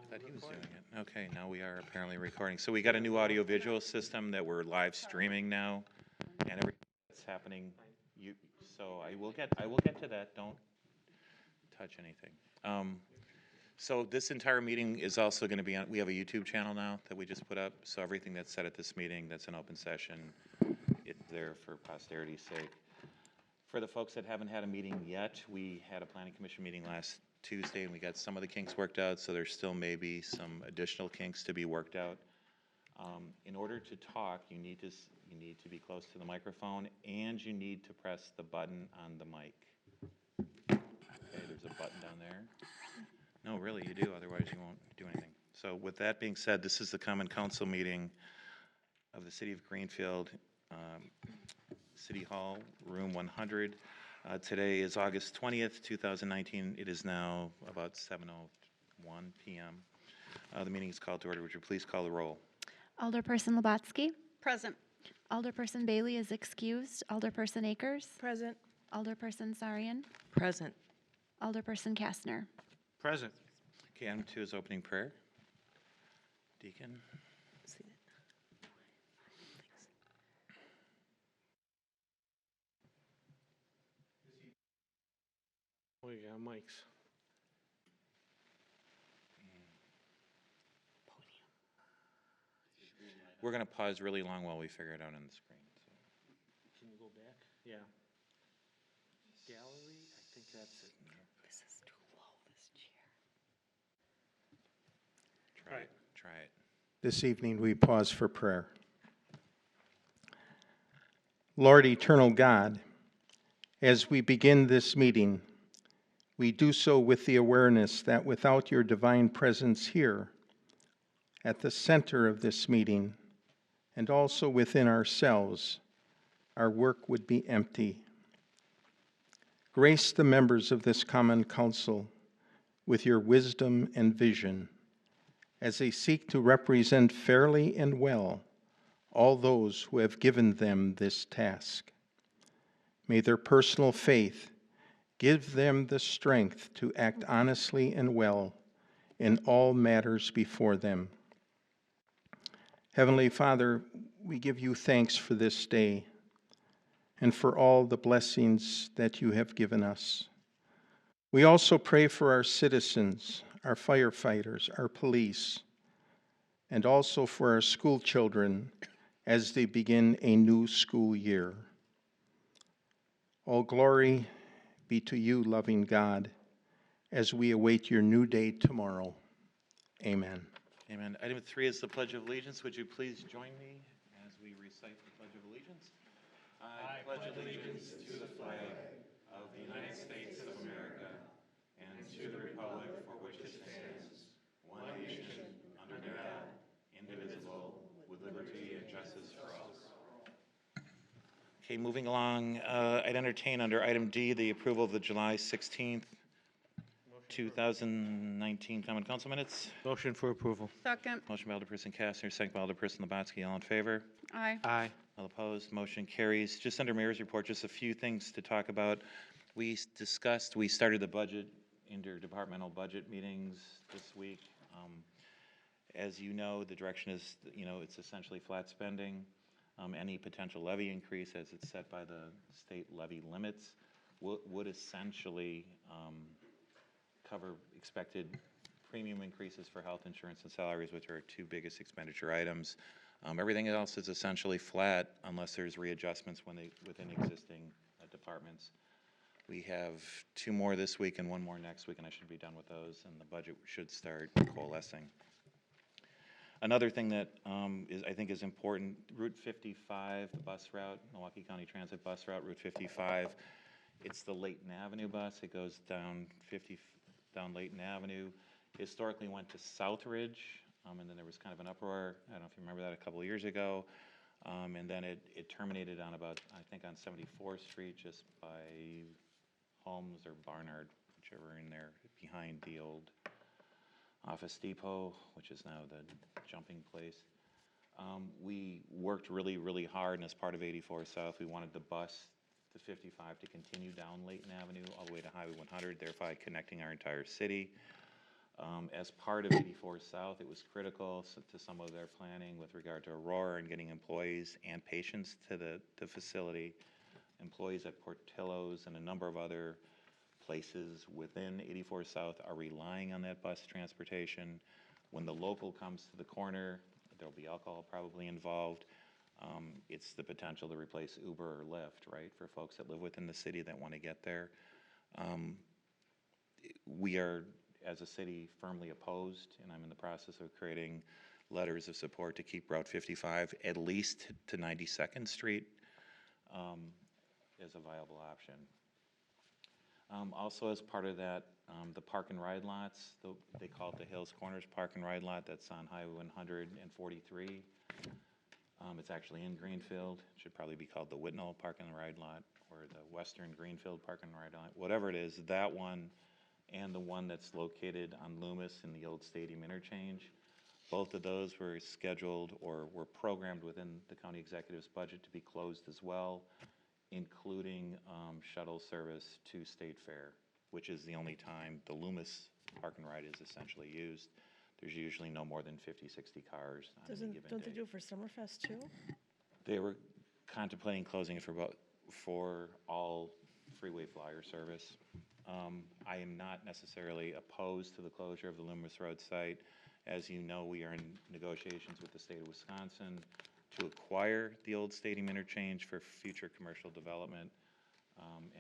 Thought he was doing it. Okay, now we are apparently recording. So we got a new audio-visual system that we're live streaming now, and everything that's happening. You, so I will get to that. Don't touch anything. So this entire meeting is also going to be on. We have a YouTube channel now that we just put up. So everything that's said at this meeting, that's an open session, it's there for posterity's sake. For the folks that haven't had a meeting yet, we had a planning commission meeting last Tuesday, and we got some of the kinks worked out, so there's still maybe some additional kinks to be worked out. In order to talk, you need to be close to the microphone, and you need to press the button on the mic. Okay, there's a button down there. No, really, you do, otherwise you won't do anything. So with that being said, this is the Common Council meeting of the City of Greenfield, City Hall, room 100. Today is August 20th, 2019. It is now about 7:01 p.m. The meeting is called to order. Would you please call the roll? Alderperson Labatsky. Present. Alderperson Bailey is excused. Alderperson Akers. Present. Alderperson Sarian. Present. Alderperson Kastner. Present. Okay, item 2 is opening prayer. Deacon. Oh, you got mics. We're going to pause really long while we figure it out on the screen. So. Can you go back? Yeah. Gallery? I think that's it. This is too low, this chair. Try it. Try it. This evening we pause for prayer. Lord, eternal God, as we begin this meeting, we do so with the awareness that without your divine presence here, at the center of this meeting, and also within ourselves, our work would be empty. Grace the members of this common council with your wisdom and vision as they seek to represent fairly and well all those who have given them this task. May their personal faith give them the strength to act honestly and well in all matters before them. Heavenly Father, we give you thanks for this day and for all the blessings that you have given us. We also pray for our citizens, our firefighters, our police, and also for our school children as they begin a new school year. All glory be to you, loving God, as we await your new day tomorrow. Amen. Amen. Item 3 is the Pledge of Allegiance. Would you please join me as we recite the Pledge of Allegiance? I pledge allegiance to the flag of the United States of America and to the republic for which it stands, one nation, under God, indivisible, with liberty and justice for all. Okay, moving along, I'd entertain under item D the approval of the July 16th, 2019 Common Council minutes. Motion for approval. Second. Motion by Alderperson Kastner, second by Alderperson Labatsky. All in favor? Aye. Aye. All opposed? Motion carries. Just under Mayor's report, just a few things to talk about. We started the budget, interdepartmental budget meetings this week. As you know, the direction is, it's essentially flat spending. Any potential levy increase, as it's set by the state levy limits, would essentially cover expected premium increases for health insurance and salaries, which are our two biggest expenditure items. Everything else is essentially flat unless there's readjustments within existing departments. We have 2 more this week and 1 more next week, and I should be done with those, and the budget should start coalescing. Another thing that I think is important, Route 55, the bus route, Milwaukee County Transit bus route, Route 55, it's the Layton Avenue bus. It goes down Layton Avenue. Historically went to Southridge, and then there was kind of an uproar. I don't know if you remember that a couple of years ago. And then it terminated on about, I think, on 74th Street, just by Holmes or Barnard, whichever in there, behind the old Office Depot, which is now the jumping place. We worked really, really hard, and as part of 84 South, we wanted the bus to 55 to continue down Layton Avenue all the way to Highway 100, thereby connecting our entire city. As part of 84 South, it was critical to some of their planning with regard to Aurora and getting employees and patients to the facility. Employees at Portillo's and a number of other places within 84 South are relying on that bus transportation. When the local comes to the corner, there'll be alcohol probably involved. It's the potential to replace Uber or Lyft, right, for folks that live within the city that want to get there. We are, as a city, firmly opposed, and I'm in the process of creating letters of support to keep Route 55 at least to 92nd Street as a viable option. Also, as part of that, the park and ride lots, they call it the Hills Corners Park and Ride Lot, that's on Highway 143. It's actually in Greenfield. It should probably be called the Whitnall Park and Ride Lot or the Western Greenfield Park and Ride Lot, whatever it is, that one and the one that's located on Loomis in the old stadium interchange. Both of those were scheduled or were programmed within the county executive's budget to be closed as well, including shuttle service to State Fair, which is the only time the Loomis Park and Ride is essentially used. There's usually no more than 50, 60 cars on any given Don't they day. do it for Summerfest too? They were contemplating closing it for all freeway flyer service. I am not necessarily opposed to the closure of the Loomis Road site. As you know, we are in negotiations with the state of Wisconsin to acquire the old stadium interchange for future commercial development.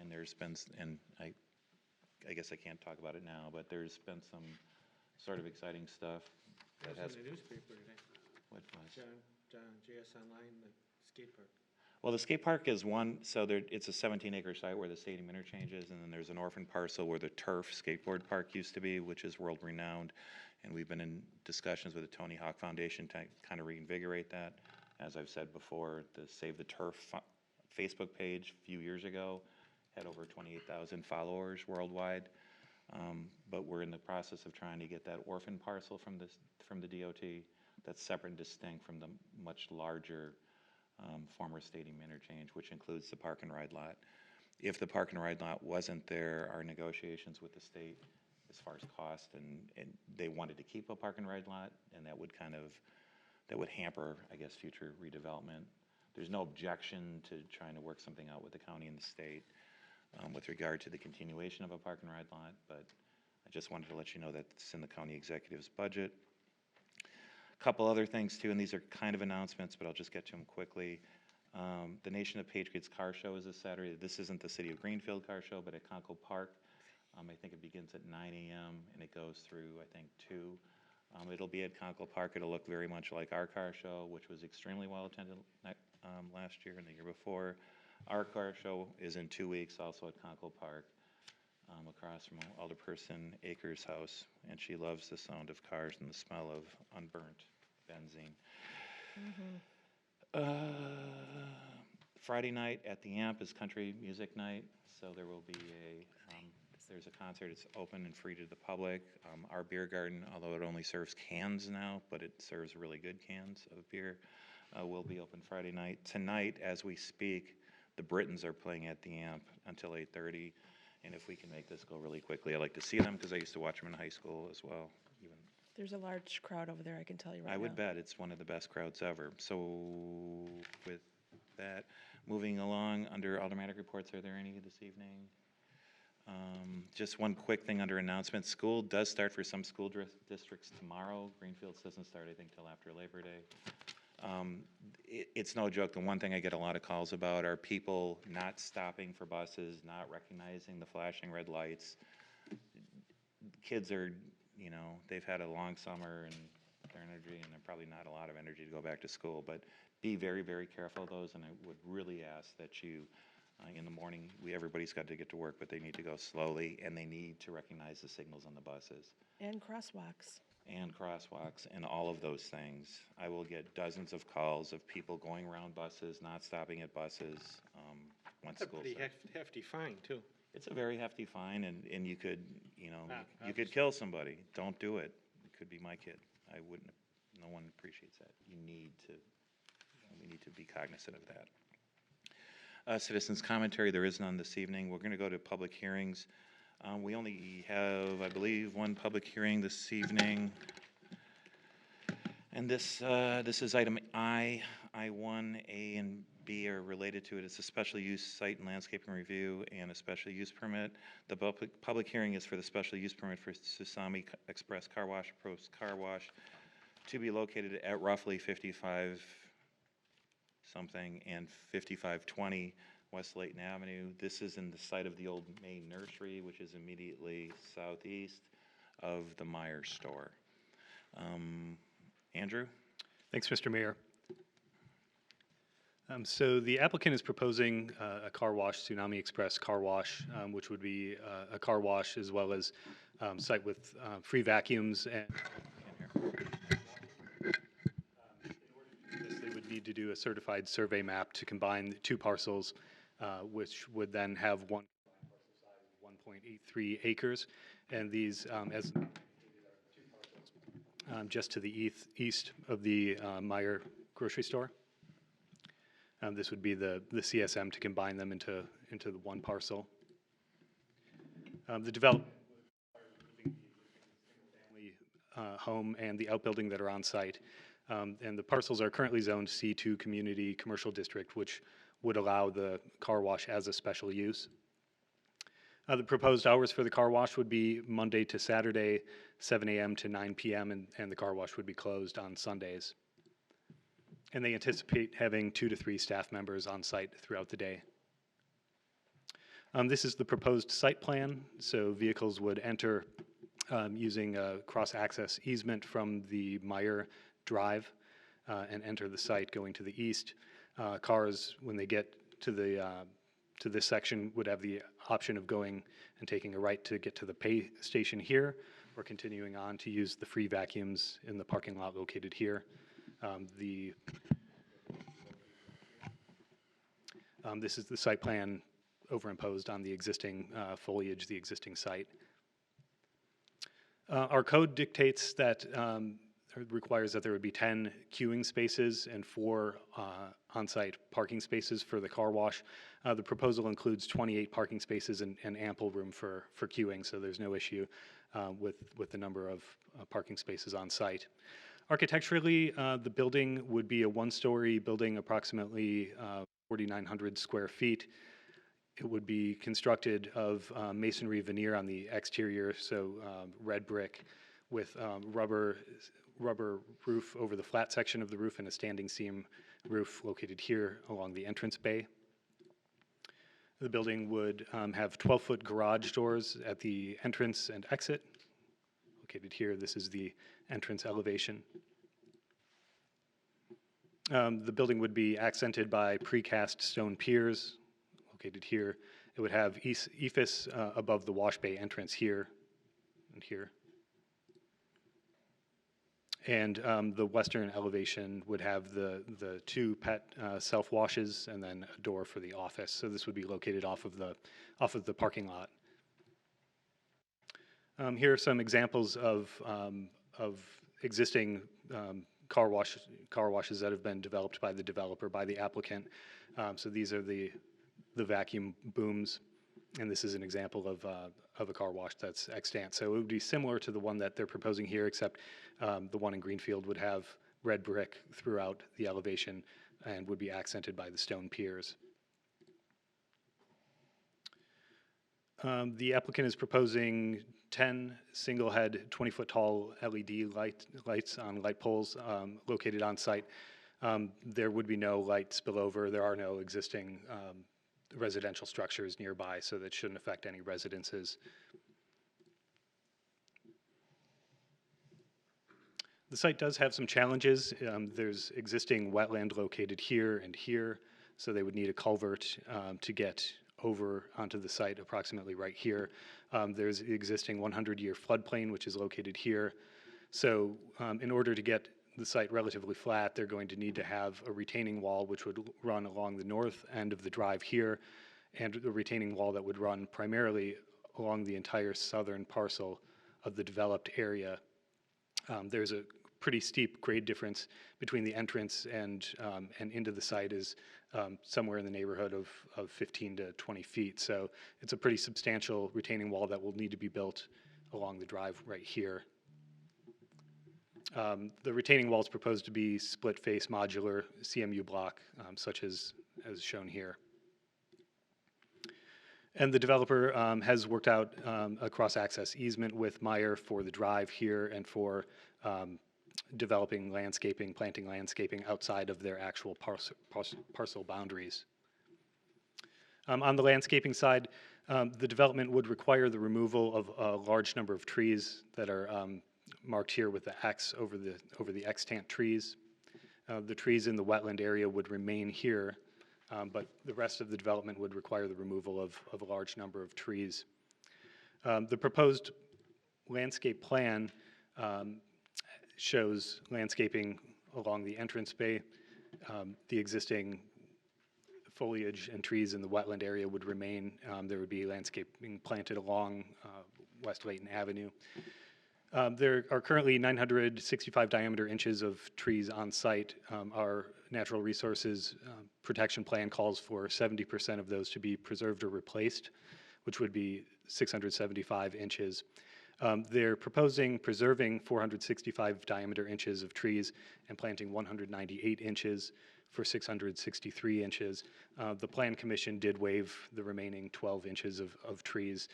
And there's been, and I guess I can't talk about it now, but there's been some sort of exciting stuff that It has. was in the newspaper today. What was? John, JS Online, the skate park. Well, the skate park is one, so it's a 17-acre site where the stadium interchange is, and then there's an orphan parcel where the turf skateboard park used to be, which is world-renowned. And we've been in discussions with the Tony Hawk Foundation to kind of reinvigorate that. As I've said before, the Save the Turf Facebook page a few years ago had over 28,000 followers worldwide. But we're in the process of trying to get that orphan parcel from the DOT that's separate and distinct from the much larger former stadium interchange, which includes the park and ride lot. If the park and ride lot wasn't there, our negotiations with the state as far as cost, and they wanted to keep a park and ride lot, and that would hamper, I guess, future redevelopment. There's no objection to trying to work something out with the county and the state with regard to the continuation of a park and ride lot, but I just wanted to let you know that it's in the county executive's budget. A couple other things too, and these are kind of announcements, but I'll just get to them quickly. The Nation of Patriots Car Show is this Saturday. This isn't the City of Greenfield Car Show, but at Conkle Park. I think it begins at 9 a.m. and it goes through, I think, 2. It'll be at Conkle Park. It'll look very much like our car show, which was extremely well attended last year and the year before. Our car show is in 2 weeks, also at Conkle Park, across from Alderperson Akers' house, and she loves the sound of cars and the smell of unburnt benzene. Friday night at the Amp is country music night, so there will be there's a concert. It's open and free to the public. Our beer garden, although it only serves cans now, but it serves really good cans of beer, will be open Friday night. Tonight, as we speak, the Britons are playing at the Amp until 8:30, and if we can make this go really quickly, I like to see them because I used to watch them in high school as well. Even There's a large crowd over there, I can tell you right now. I would bet it's one of the best crowds ever. So with that, moving along under Aldermanic reports, are there any this evening? Just one quick thing under announcements. School does start for some school districts tomorrow. Greenfield doesn't start, I think, till after Labor Day. It's no joke. The one thing I get a lot of calls about are people not stopping for buses, not recognizing the flashing red lights. Kids are, they've had a long summer and their energy, and they're probably not a lot of energy to go back to school. But be very, very careful of those, and I would really ask that you, in the morning, everybody's got to get to work, but they need to go slowly, and they need to recognize the signals on the buses. And crosswalks. And crosswalks and all of those things. I will get dozens of calls of people going around buses, not stopping at buses once That's a school pretty starts. hefty fine, too. It's a very hefty fine, and you could, you Ah, could kill somebody. Don't do it. It could be my kid. I wouldn't. No one appreciates that. We need to be cognizant of that. Citizens' commentary, there is none this evening. We're going to go to public hearings. We only have, I believe, one public hearing this evening. And this is item I. I1, A, and B are related to it. It's a special use site and landscaping review and a special use permit. The public hearing is for the special use permit for Susami Express Car Wash, Prost Car Wash, to be located at roughly 55 something and 5520 West Layton Avenue. This is in the site of the old May Nursery, which is immediately southeast of the Meyer store. Andrew? Thanks, Mr. Mayor. So the applicant is proposing a car wash, Tsunami Express Car Wash, which would be a car wash as well as site with free vacuums. And they would need to do a certified survey map to combine the two parcels, which would then have one parcel size of 1.83 acres. And these, as just to the east of the Meyer grocery store. This would be the CSM to combine them into the one parcel. The development family home and the outbuilding that are on site. And the parcels are currently zoned C2 Community Commercial District, which would allow the car wash as a special use. The proposed hours for the car wash would be Monday to Saturday, 7 a.m. to 9 p.m., and the car wash would be closed on Sundays. And they anticipate having 2 to 3 staff members on site throughout the day. This is the proposed site plan, so vehicles would enter using a cross-access easement from the Meyer Drive and enter the site going to the east. Cars, when they get to this section, would have the option of going and taking a right to get to the pay station here, or continuing on to use the free vacuums in the parking lot located here. This is the site plan overimposed on the existing foliage, the existing site. Our code dictates that requires that there would be 10 queuing spaces and 4 on-site parking spaces for the car wash. The proposal includes 28 parking spaces and ample room for queuing, so there's no issue with the number of parking spaces on site. Architecturally, the building would be a 1-story building, approximately 4,900 square feet. It would be constructed of masonry veneer on the exterior, so red brick with rubber roof over the flat section of the roof and a standing seam roof located here along the entrance bay. The building would have 12-foot garage doors at the entrance and exit. Located here, this is the entrance elevation. The building would be accented by precast stone piers located here. It would have ephes above the wash bay entrance here and here. And the western elevation would have the 2 pet self-washes and then a door for the office. So this would be located off of the parking lot. Here are some examples of existing car washes that have been developed by the developer, by the applicant. So these are the vacuum booms, and this is an example of a car wash that's extant. So it would be similar to the one that they're proposing here, except the one in Greenfield would have red brick throughout the elevation and would be accented by the stone piers. The applicant is proposing 10 single-head, 20-foot tall LED lights on light poles located on site. There would be no light spillover. There are no existing residential structures nearby, so that shouldn't affect any residences. The site does have some challenges. There's existing wetland located here and here, so they would need a culvert to get over onto the site approximately right here. There's the existing 100-year floodplain, which is located here. So in order to get the site relatively flat, they're going to need to have a retaining wall which would run along the north end of the drive here, and a retaining wall that would run primarily along the entire southern parcel of the developed area. There's a pretty steep grade difference between the entrance and into the site is somewhere in the neighborhood of 15 to 20 feet. So it's a pretty substantial retaining wall that will need to be built along the drive right here. The retaining wall is proposed to be split-face modular CMU block, such as shown here. And the developer has worked out a cross-access easement with Meyer for the drive here and for developing landscaping, planting landscaping outside of their actual parcel boundaries. On the landscaping side, the development would require the removal of a large number of trees that are marked here with the X over the extant trees. The trees in the wetland area would remain here, but the rest of the development would require the removal of a large number of trees. The proposed landscape plan shows landscaping along the entrance bay. The existing foliage and trees in the wetland area would remain. There would be landscaping planted along West Layton Avenue. There are currently 965 diameter inches of trees on site. Our natural resources protection plan calls for 70% of those to be preserved or replaced, which would be 675 inches. They're proposing preserving 465 diameter inches of trees and planting 198 inches for 663 inches. The Plan Commission did waive the remaining 12 inches of trees,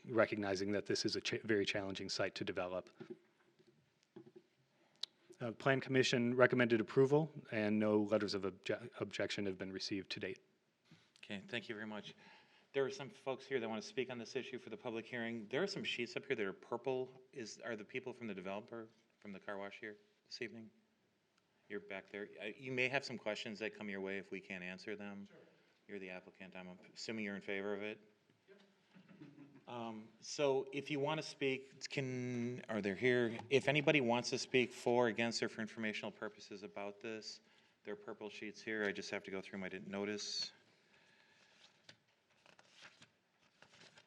recognizing that this is a very challenging site to develop. Plan Commission recommended approval, and no letters of objection have been received to date. Okay, thank you very much. There are some folks here that want to speak on this issue for the public hearing. There are some sheets up here that are purple. Are the people from the developer, from the car wash here this evening? You're back there. You may have some questions that come your way if we can't answer them. Sure. You're the applicant. I'm assuming you're in favor of it? Yep. So if you want to speak, are they here? If anybody wants to speak for, against, or for informational purposes about this, there are purple sheets here. I just have to go through them. I didn't notice.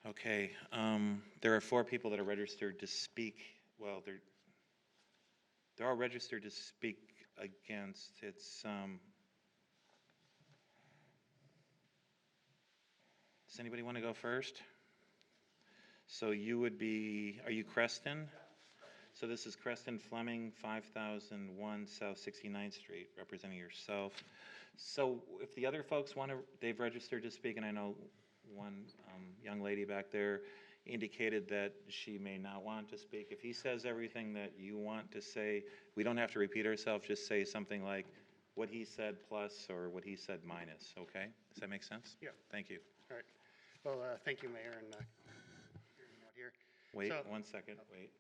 Okay. There are 4 people that are registered to speak. Well, they're all registered to speak against. It's does anybody want to go first? So you would be, are you Creston? So this is Creston Fleming, 5001 South 69th Street, representing yourself. So if the other folks want to, they've registered to speak, and I know one young lady back there indicated that she may not want to speak. If he says everything that you want to say, we don't have to repeat ourselves, just say something like what he said plus or what he said minus, okay? Does that make sense? Yeah. Thank you. All right. Well, thank you, Mayor, and hearing out here. Wait, So- 1 second, wait.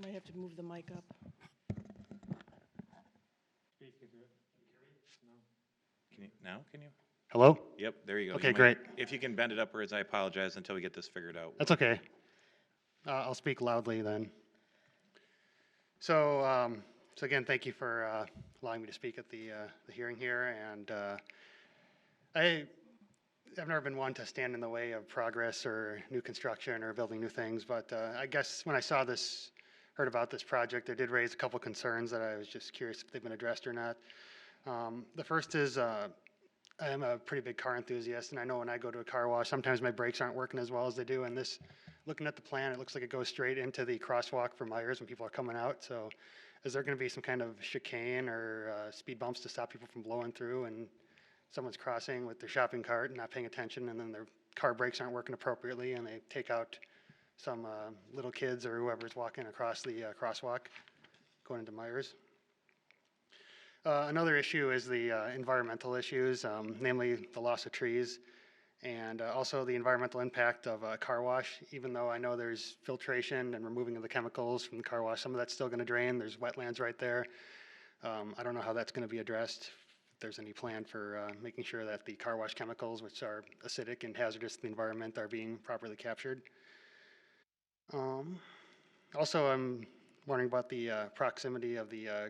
Might have to move the mic up. Can you? Hello? Yep, there you go. Okay, You might- great. If you can bend it upwards, I apologize until we get this figured out. That's okay. I'll speak loudly then. So, so again, thank you for allowing me to speak at the hearing here. And I've never been one to stand in the way of progress or new construction or building new things, but I guess when I saw this, heard about this project, it did raise a couple concerns that I was just curious if they've been addressed or not. The first is I am a pretty big car enthusiast, and I know when I go to a car wash, sometimes my brakes aren't working as well as they do. And this, looking at the plan, it looks like it goes straight into the crosswalk for Myers when people are coming out. So is there going to be some kind of chicane or speed bumps to stop people from blowing through and someone's crossing with their shopping cart and not paying attention, and then their car brakes aren't working appropriately and they take out some little kids or whoever's walking across the crosswalk going into Myers? Another issue is the environmental issues, namely the loss of trees and also the environmental impact of a car wash. Even though I know there's filtration and removing of the chemicals from the car wash, some of that's still going to drain. There's wetlands right there. I don't know how that's going to be addressed. If there's any plan for making sure that the car wash chemicals, which are acidic and hazardous to the environment, are being properly captured. Also, I'm wondering about the proximity of the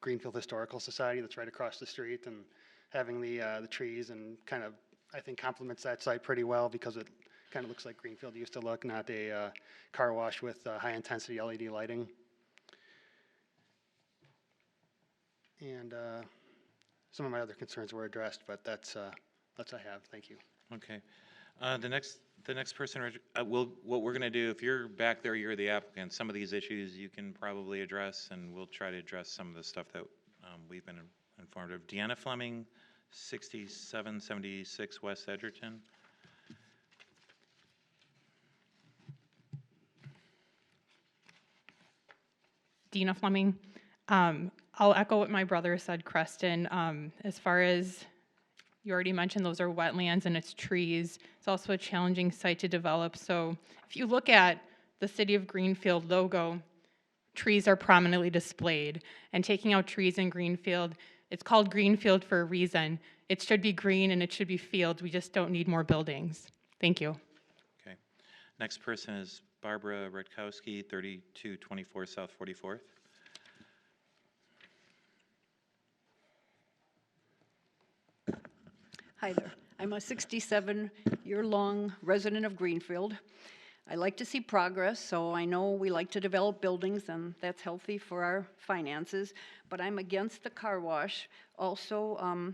Greenfield Historical Society that's right across the street, and having the trees and kind of, I think, complements that site pretty well because it kind of looks like Greenfield used to look, not a car wash with high-intensity LED lighting. And some of my other concerns were addressed, but that's I have. Thank you. Okay. The next person, what we're gonna do, if you're back there, you're the applicant, some of these issues you can probably address, and we'll try to address some of the stuff that we've been informed of. Deanna Fleming, 6776 West Edgerton. Dina Fleming. I'll echo what my brother said, Creston. As far as you already mentioned, those are wetlands and it's trees. It's also a challenging site to develop. So if you look at the City of Greenfield logo, trees are prominently displayed. And taking out trees in Greenfield, it's called Greenfield for a reason. It should be green and it should be fields. We just don't need more buildings. Thank you. Okay. Next person is Barbara Rutkowski, 3224 South 44th. Hi there. I'm a 67-year-long resident of Greenfield. I like to see progress, so I know we like to develop buildings, and that's healthy for our finances, but I'm against the car wash. Also,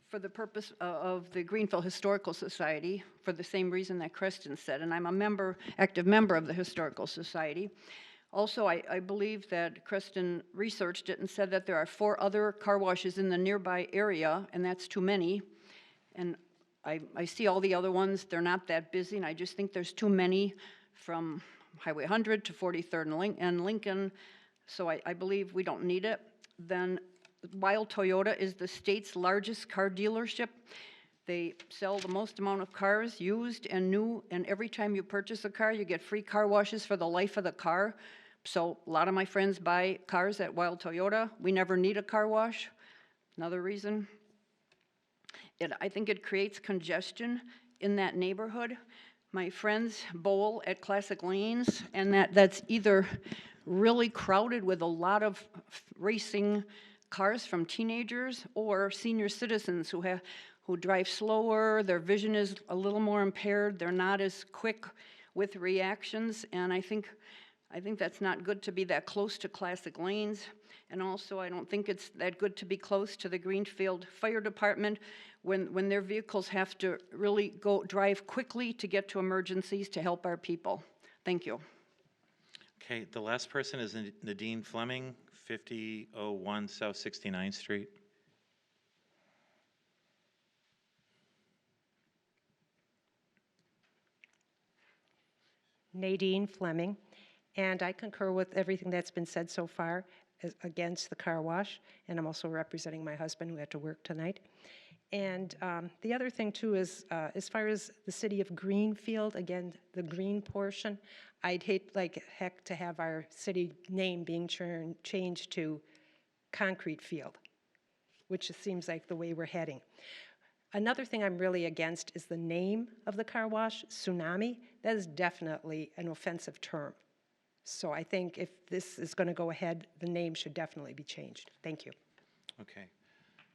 for the purpose of the Greenfield Historical Society, for the same reason that Creston said, and I'm a active member of the Historical Society. Also, I believe that Creston researched it and said that there are 4 other car washes in the nearby area, and that's too many. And I see all the other ones, they're not that busy, and I just think there's too many from Highway 100 to 43rd and Lincoln, so I believe we don't need it. Then Wild Toyota is the state's largest car dealership. They sell the most amount of cars, used and new, and every time you purchase a car, you get free car washes for the life of the car. So a lot of my friends buy cars at Wild Toyota. We never need a car wash. Another reason. I think it creates congestion in that neighborhood. My friends bowl at Classic Lanes, and that's either really crowded with a lot of racing cars from teenagers or senior citizens who drive slower, their vision is a little more impaired, they're not as quick with reactions, and I think that's not good to be that close to Classic Lanes. And also, I don't think it's that good to be close to the Greenfield Fire Department when their vehicles have to really drive quickly to get to emergencies to help our people. Thank you. Okay, the last person is Nadine Fleming, 5001 South 69th Street. Nadine Fleming, and I concur with everything that's been said so far against the car wash, and I'm also representing my husband who had to work tonight. And the other thing too is, as far as the city of Greenfield, again, the green portion, I'd hate like heck to have our city name being changed to Concrete Field, which seems like the way we're heading. Another thing I'm really against is the name of the car wash, Tsunami. That is definitely an offensive term. So I think if this is going to go ahead, the name should definitely be changed. Thank you. Okay.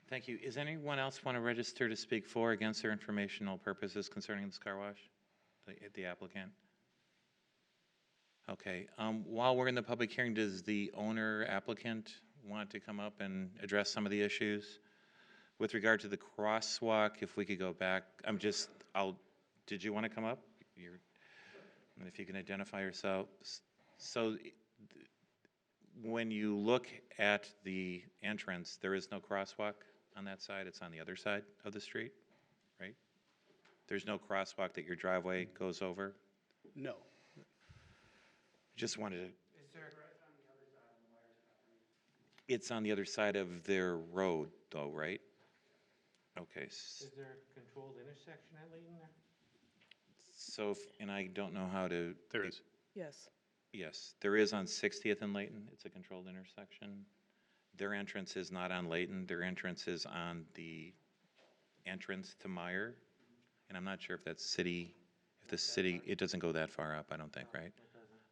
Thank you. Is anyone else want to register to speak for or against or informational purposes concerning this car wash? The applicant? Okay. While we're in the public hearing, does the owner applicant want to come up and address some of the issues? With regard to the crosswalk, if we could go back, did you want to come up? And if you can identify yourself. So when you look at the entrance, there is no crosswalk on that side. It's on the other side of the street, right? There's no crosswalk that your driveway goes over? No. Just wanted to. Is there on the other side of the Myers property? It's on the other side of their road, though, right? Okay. Is there a controlled intersection at Layton there? So, and I don't know how to. There is. Yes. Yes, there is on 60th and Layton. It's a controlled intersection. Their entrance is not on Layton. Their entrance is on the entrance to Meyer. And I'm not sure if that's city, it doesn't go that far up, I don't think, right?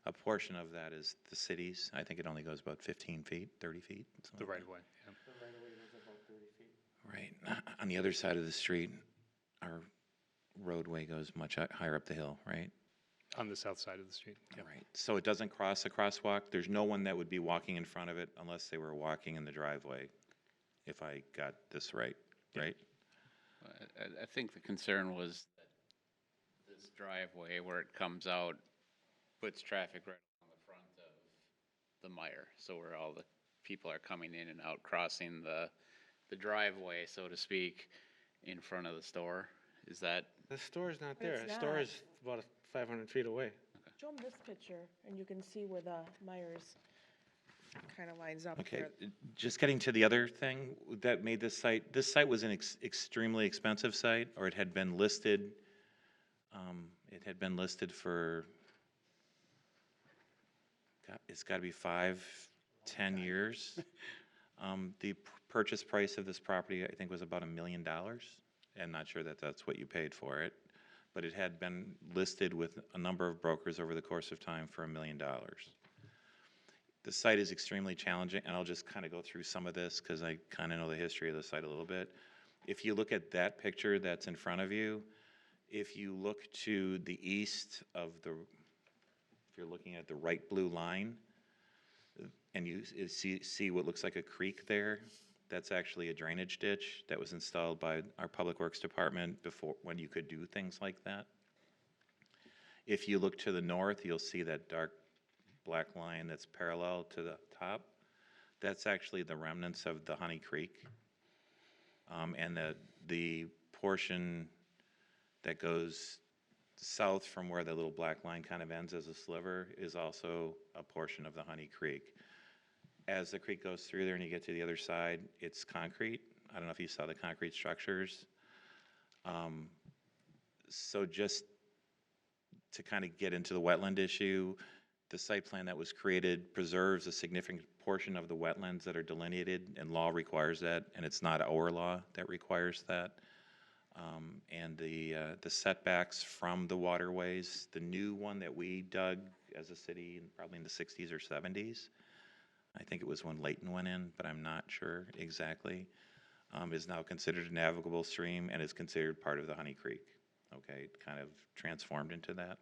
A portion of that is the city's. I think it only goes about 15 feet, 30 feet. The right of way. Yeah. The right of way is about 30 feet. Right. On the other side of the street, our roadway goes much higher up the hill, right? On the south side of the street. Yep. Right. So it doesn't cross a crosswalk. There's no one that would be walking in front of it unless they were walking in the driveway. if I got this right, right? I think the concern was that this driveway where it comes out puts traffic right along the front of the Meyer. So where all the people are coming in and out, crossing the driveway, so to speak, in front of the store. Is that, The store's not there. It's The store not. is about 500 feet away. Show them this picture, and you can see where the Myers kind of lines up. Okay, there. just getting to the other thing that made this site was an extremely expensive site, or it had been listed, for, it's gotta be 5-10 years. The purchase price of this property, I think, was about $1 million. I'm not sure that that's what you paid for it, but it had been listed with a number of brokers over the course of time for $1 million. The site is extremely challenging, and I'll just kind of go through some of this because I kind of know the history of the site a little bit. If you look at that picture that's in front of you, if you look to the east of if you're looking at the right blue line, and you see what looks like a creek there, that's actually a drainage ditch that was installed by our Public Works Department before, when you could do things like that. If you look to the north, you'll see that dark black line that's parallel to the top. That's actually the remnants of the Honey Creek. And the portion that goes south from where the little black line kind of ends as a sliver is also a portion of the Honey Creek. As the creek goes through there and you get to the other side, it's concrete. I don't know if you saw the concrete structures. So just to kind of get into the wetland issue, the site plan that was created preserves a significant portion of the wetlands that are delineated, and law requires that, and it's not our law that requires that. And the setbacks from the waterways, the new one that we dug as a city, probably in the 60s or 70s, I think it was when Layton went in, but I'm not sure exactly, is now considered a navigable stream and is considered part of the Honey Creek. Okay, it kind of transformed into that.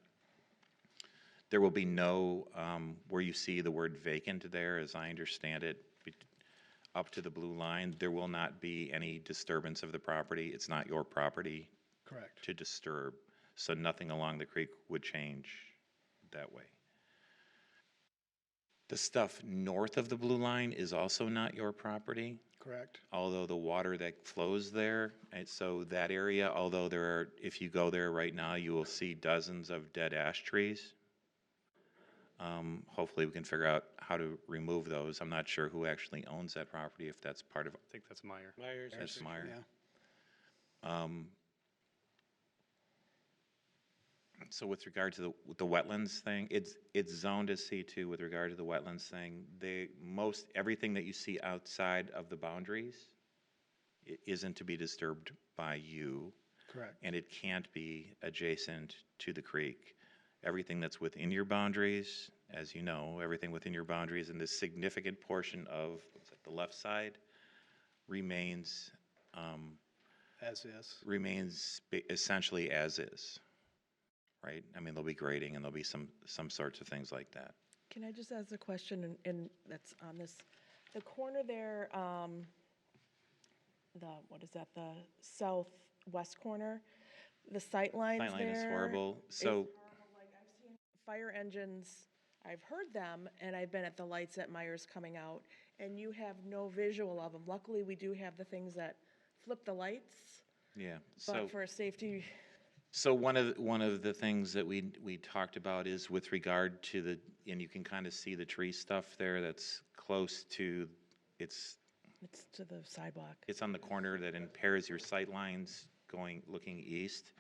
There will be no, where you see the word vacant there, as I understand it, up to the blue line, there will not be any disturbance of the property. It's not your property. Correct. To disturb, so nothing along the creek would change that way. The stuff north of the blue line is also not your property, Correct. although the water that flows there, and so that area, although there are, if you go there right now, you will see dozens of dead ash trees. Hopefully we can figure out how to remove those. I'm not sure who actually owns that property, if that's part of, I think that's Meyer. Myers. that's Meyer. Yeah. So with regard to the wetlands thing, it's zoned as C2 with regard to the wetlands thing. Everything that you see outside of the boundaries isn't to be disturbed by you. Correct. And it can't be adjacent to the creek. Everything that's within your boundaries, as you know, everything within your boundaries and this significant portion of the left side remains As is. essentially as is. Right? I mean, there'll be grading and there'll be some sorts of things like that. Can I just ask a question, and that's on this, the corner there, what is that, the southwest corner? The sight lines there? Sightline is horrible. So, horrible. Like, I've seen fire engines, I've heard them, and I've been at the lights at Myers coming out, and you have no visual of them. Luckily, we do have the things that flip the lights, yeah. but for safety, So one of the things that we talked about is with regard to and you can kind of see the tree stuff there that's close to, it's to the sidewalk. It's on the corner that impairs your sight lines looking east.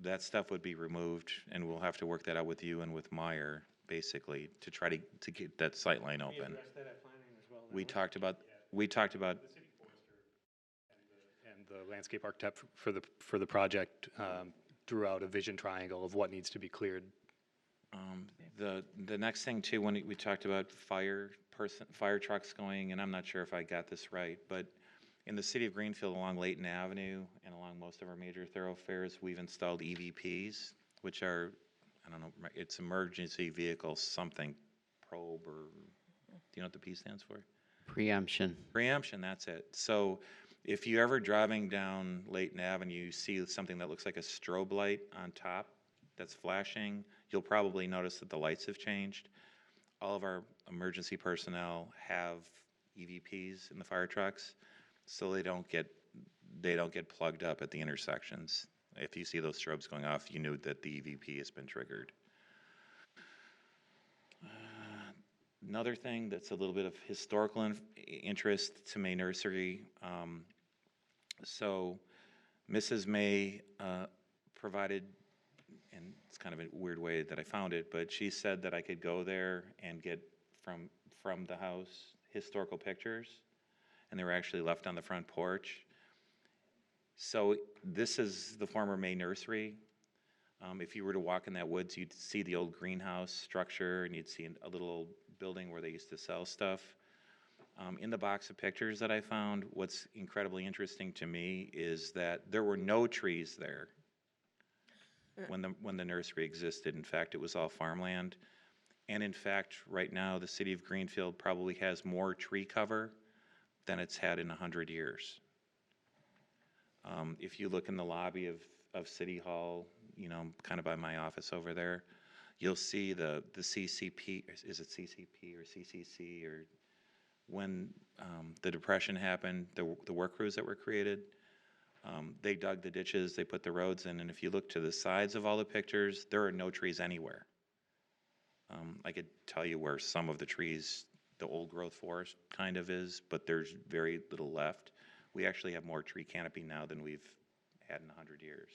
That stuff would be removed, and we'll have to work that out with you and with Meyer, basically, to try to get that sight line We open. addressed that at planning as well. We didn't talked about, The city forester and the landscape architect for the project drew out a vision triangle of what needs to be cleared. the next thing too, when we talked about fire trucks going, and I'm not sure if I got this right, but in the city of Greenfield along Layton Avenue and along most of our major thoroughfares, we've installed EVPs, which are, I don't know, it's emergency vehicle something probe, or do you know what the P stands for? Preemption. Preemption, that's it. So if you're ever driving down Layton Avenue, you see something that looks like a strobe light on top that's flashing, you'll probably notice that the lights have changed. All of our emergency personnel have EVPs in the fire trucks, so they don't get plugged up at the intersections. If you see those strobes going off, you knew that the EVP has been triggered. Another thing that's a little bit of historical interest to May Nursery. So Mrs. May provided, and it's kind of a weird way that I found it, but she said that I could go there and get from the house historical pictures, and they were actually left on the front porch. So this is the former May Nursery. If you were to walk in that woods, you'd see the old greenhouse structure, and you'd see a little old building where they used to sell stuff. In the box of pictures that I found, what's incredibly interesting to me is that there were no trees there when the nursery existed. In fact, it was all farmland. And in fact, right now, the city of Greenfield probably has more tree cover than it's had in 100 years. If you look in the lobby of City Hall, you know, kind of by my office over there, you'll see the CCP, is it CCP or CCC, or when the Depression happened, the work crews that were created, they dug the ditches, they put the roads in, and if you look to the sides of all the pictures, there are no trees anywhere. I could tell you where some of the trees, the old growth forest kind of is, but there's very little left. We actually have more tree canopy now than we've had in 100 years.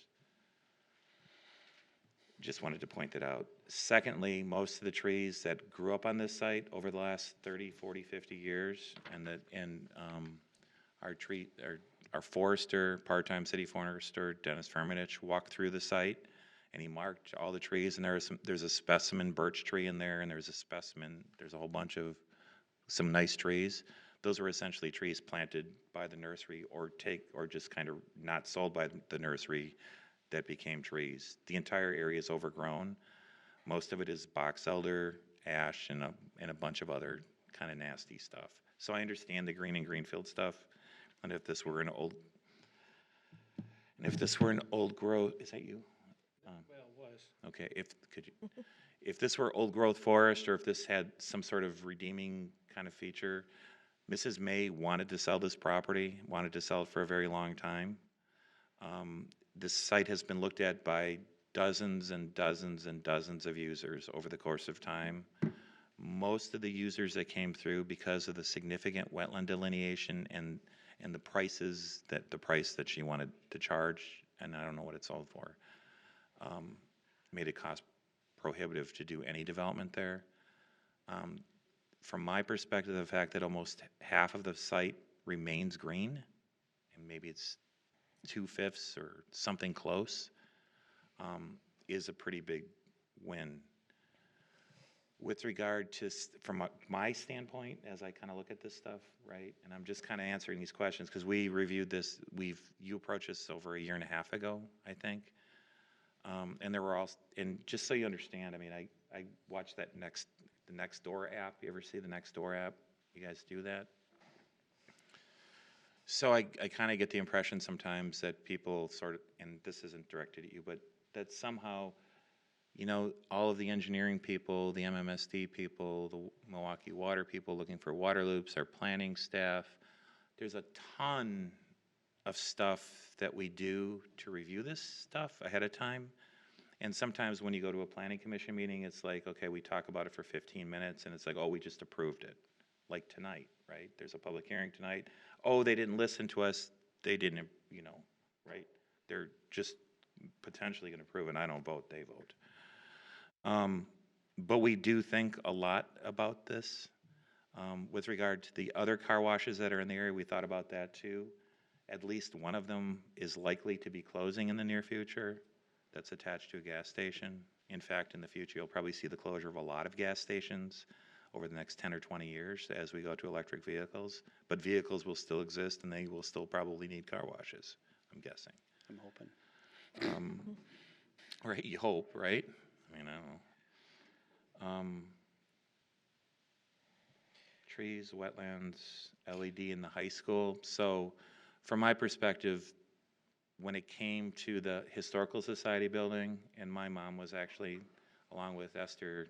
Just wanted to point that out. Secondly, most of the trees that grew up on this site over the last 30, 40, 50 years, and our forester, part-time city forester, Dennis Firmenich, walked through the site, and he marked all the trees, and there's a specimen birch tree in there, and there's a whole bunch of some nice trees. Those were essentially trees planted by the nursery or just kind of not sold by the nursery that became trees. The entire area is overgrown. Most of it is box elder, ash, and a bunch of other kind of nasty stuff. So I understand the green and greenfield stuff, and if this were an old growth, is that you? Well, it was. Okay, if this were old growth forest, or if this had some sort of redeeming kind of feature, Mrs. May wanted to sell this property, wanted to sell it for a very long time. This site has been looked at by dozens and dozens and dozens of users over the course of time. Most of the users that came through, because of the significant wetland delineation and the price that she wanted to charge, and I don't know what it sold for, made it cost prohibitive to do any development there. From my perspective, the fact that almost half of the site remains green, and maybe it's 2/5 or something close, is a pretty big win. With regard to, from my standpoint, as I kind of look at this stuff, right, and I'm just kind of answering these questions because we reviewed this, you approached us over a year and a half ago, I think, and there were all, and just so you understand, I mean, I watched the Nextdoor app. You ever see the Nextdoor app? You guys do that? So I kind of get the impression sometimes that people sort of, and this isn't directed at you, but that somehow, you know, all of the engineering people, the MMSD people, the Milwaukee Water people looking for water loops, our planning staff, there's a ton of stuff that we do to review this stuff ahead of time. And sometimes when you go to a planning commission meeting, it's like, okay, we talk about it for 15 minutes, and it's like, oh, we just approved it. Like tonight, right? There's a public hearing tonight. Oh, they didn't listen to us. They didn't, you know, right? They're just potentially going to approve it. I don't vote, they vote. But we do think a lot about this. With regard to the other car washes that are in the area, we thought about that too. At least one of them is likely to be closing in the near future. That's attached to a gas station. In fact, in the future, you'll probably see the closure of a lot of gas stations over the next 10 or 20 years as we go to electric vehicles. But vehicles will still exist, and they will still probably need car washes, I'm guessing. I'm hoping. Right, you hope, right? I mean, I don't know. trees, wetlands, LED in the high school. So from my perspective, when it came to the Historical Society building, and my mom was actually, along with Esther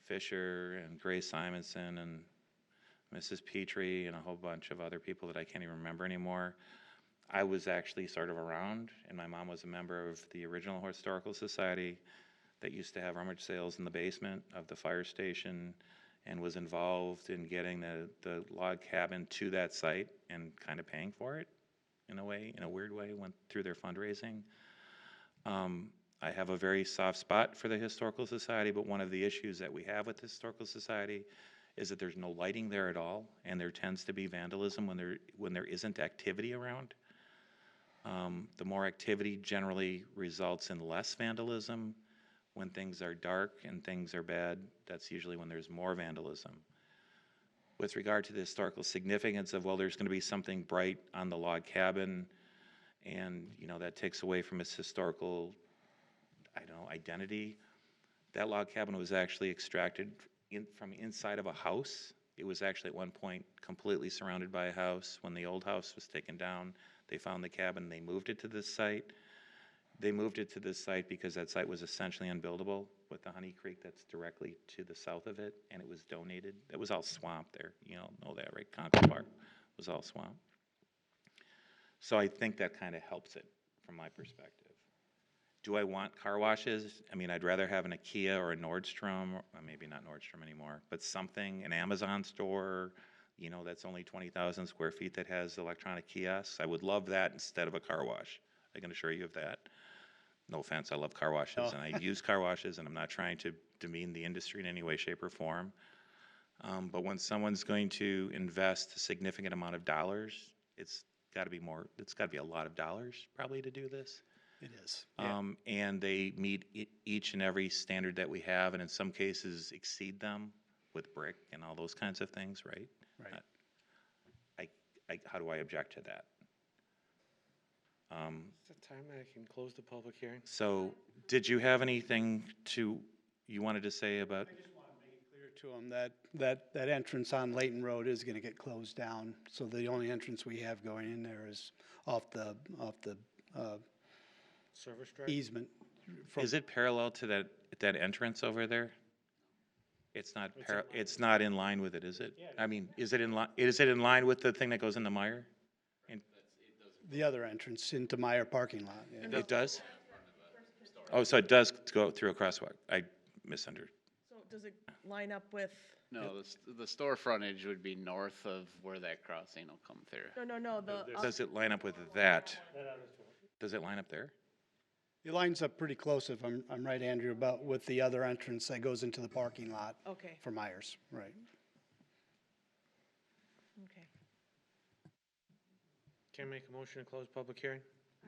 Fisher and Grace Simonson and Mrs. Petrie and a whole bunch of other people that I can't even remember anymore, I was actually sort of around, and my mom was a member of the original Historical Society that used to have rummage sales in the basement of the fire station, and was involved in getting the log cabin to that site and kind of paying for it in a way, in a weird way, went through their fundraising. I have a very soft spot for the Historical Society, but one of the issues that we have with the Historical Society is that there's no lighting there at all, and there tends to be vandalism when there isn't activity around. The more activity generally results in less vandalism. When things are dark and things are bad, that's usually when there's more vandalism. With regard to the historical significance of, well, there's going to be something bright on the log cabin, and that takes away from its historical, identity. That log cabin was actually extracted from inside of a house. It was actually at one point completely surrounded by a house. When the old house was taken down, they found the cabin, they moved it to this site. They moved it to this site because that site was essentially unbuildable with the Honey Creek that's directly to the south of it, and it was donated. It was all swamp there. You all know that, right? Concord Park was all swamp. So I think that kind of helps it from my perspective. Do I want car washes? I mean, I'd rather have an IKEA or a Nordstrom, or maybe not Nordstrom anymore, but something, an Amazon store, that's only 20,000 square feet that has electronic kiosks. I would love that instead of a car wash. I can assure you of that. No offense, I love car washes, and I use car washes, and I'm not trying to demean the industry in any way, shape, or form. But when someone's going to invest a significant amount of dollars, it's got to be a lot of dollars probably to do this. It is. And they meet each and every standard that we have, and in some cases exceed them with brick and all those kinds of things, right? Right. How do I object to that? Is the time I can close the public hearing? So, did you have anything you wanted to say about? I just want to make it clear to them that entrance on Layton Road is going to get closed down. So the only entrance we have going in there is off the Service drive? easement. Is it parallel to that entrance over there? It's not. It's not in line with it, is it? I mean, is it in line? Is it in line with the thing that goes into Meyer? The other entrance into Meyer parking lot. Yeah. It does. Oh, so it does go through a crosswalk. I misunderstood. So does it line up with, No, the store frontage would be north of where that crossing will come through. no, Does it line up with that? Does it line up there? It lines up pretty close, if I'm right, Andrew, about with the other entrance that goes into the parking lot okay, for Myers, right? okay. Can I make a motion to close public hearing?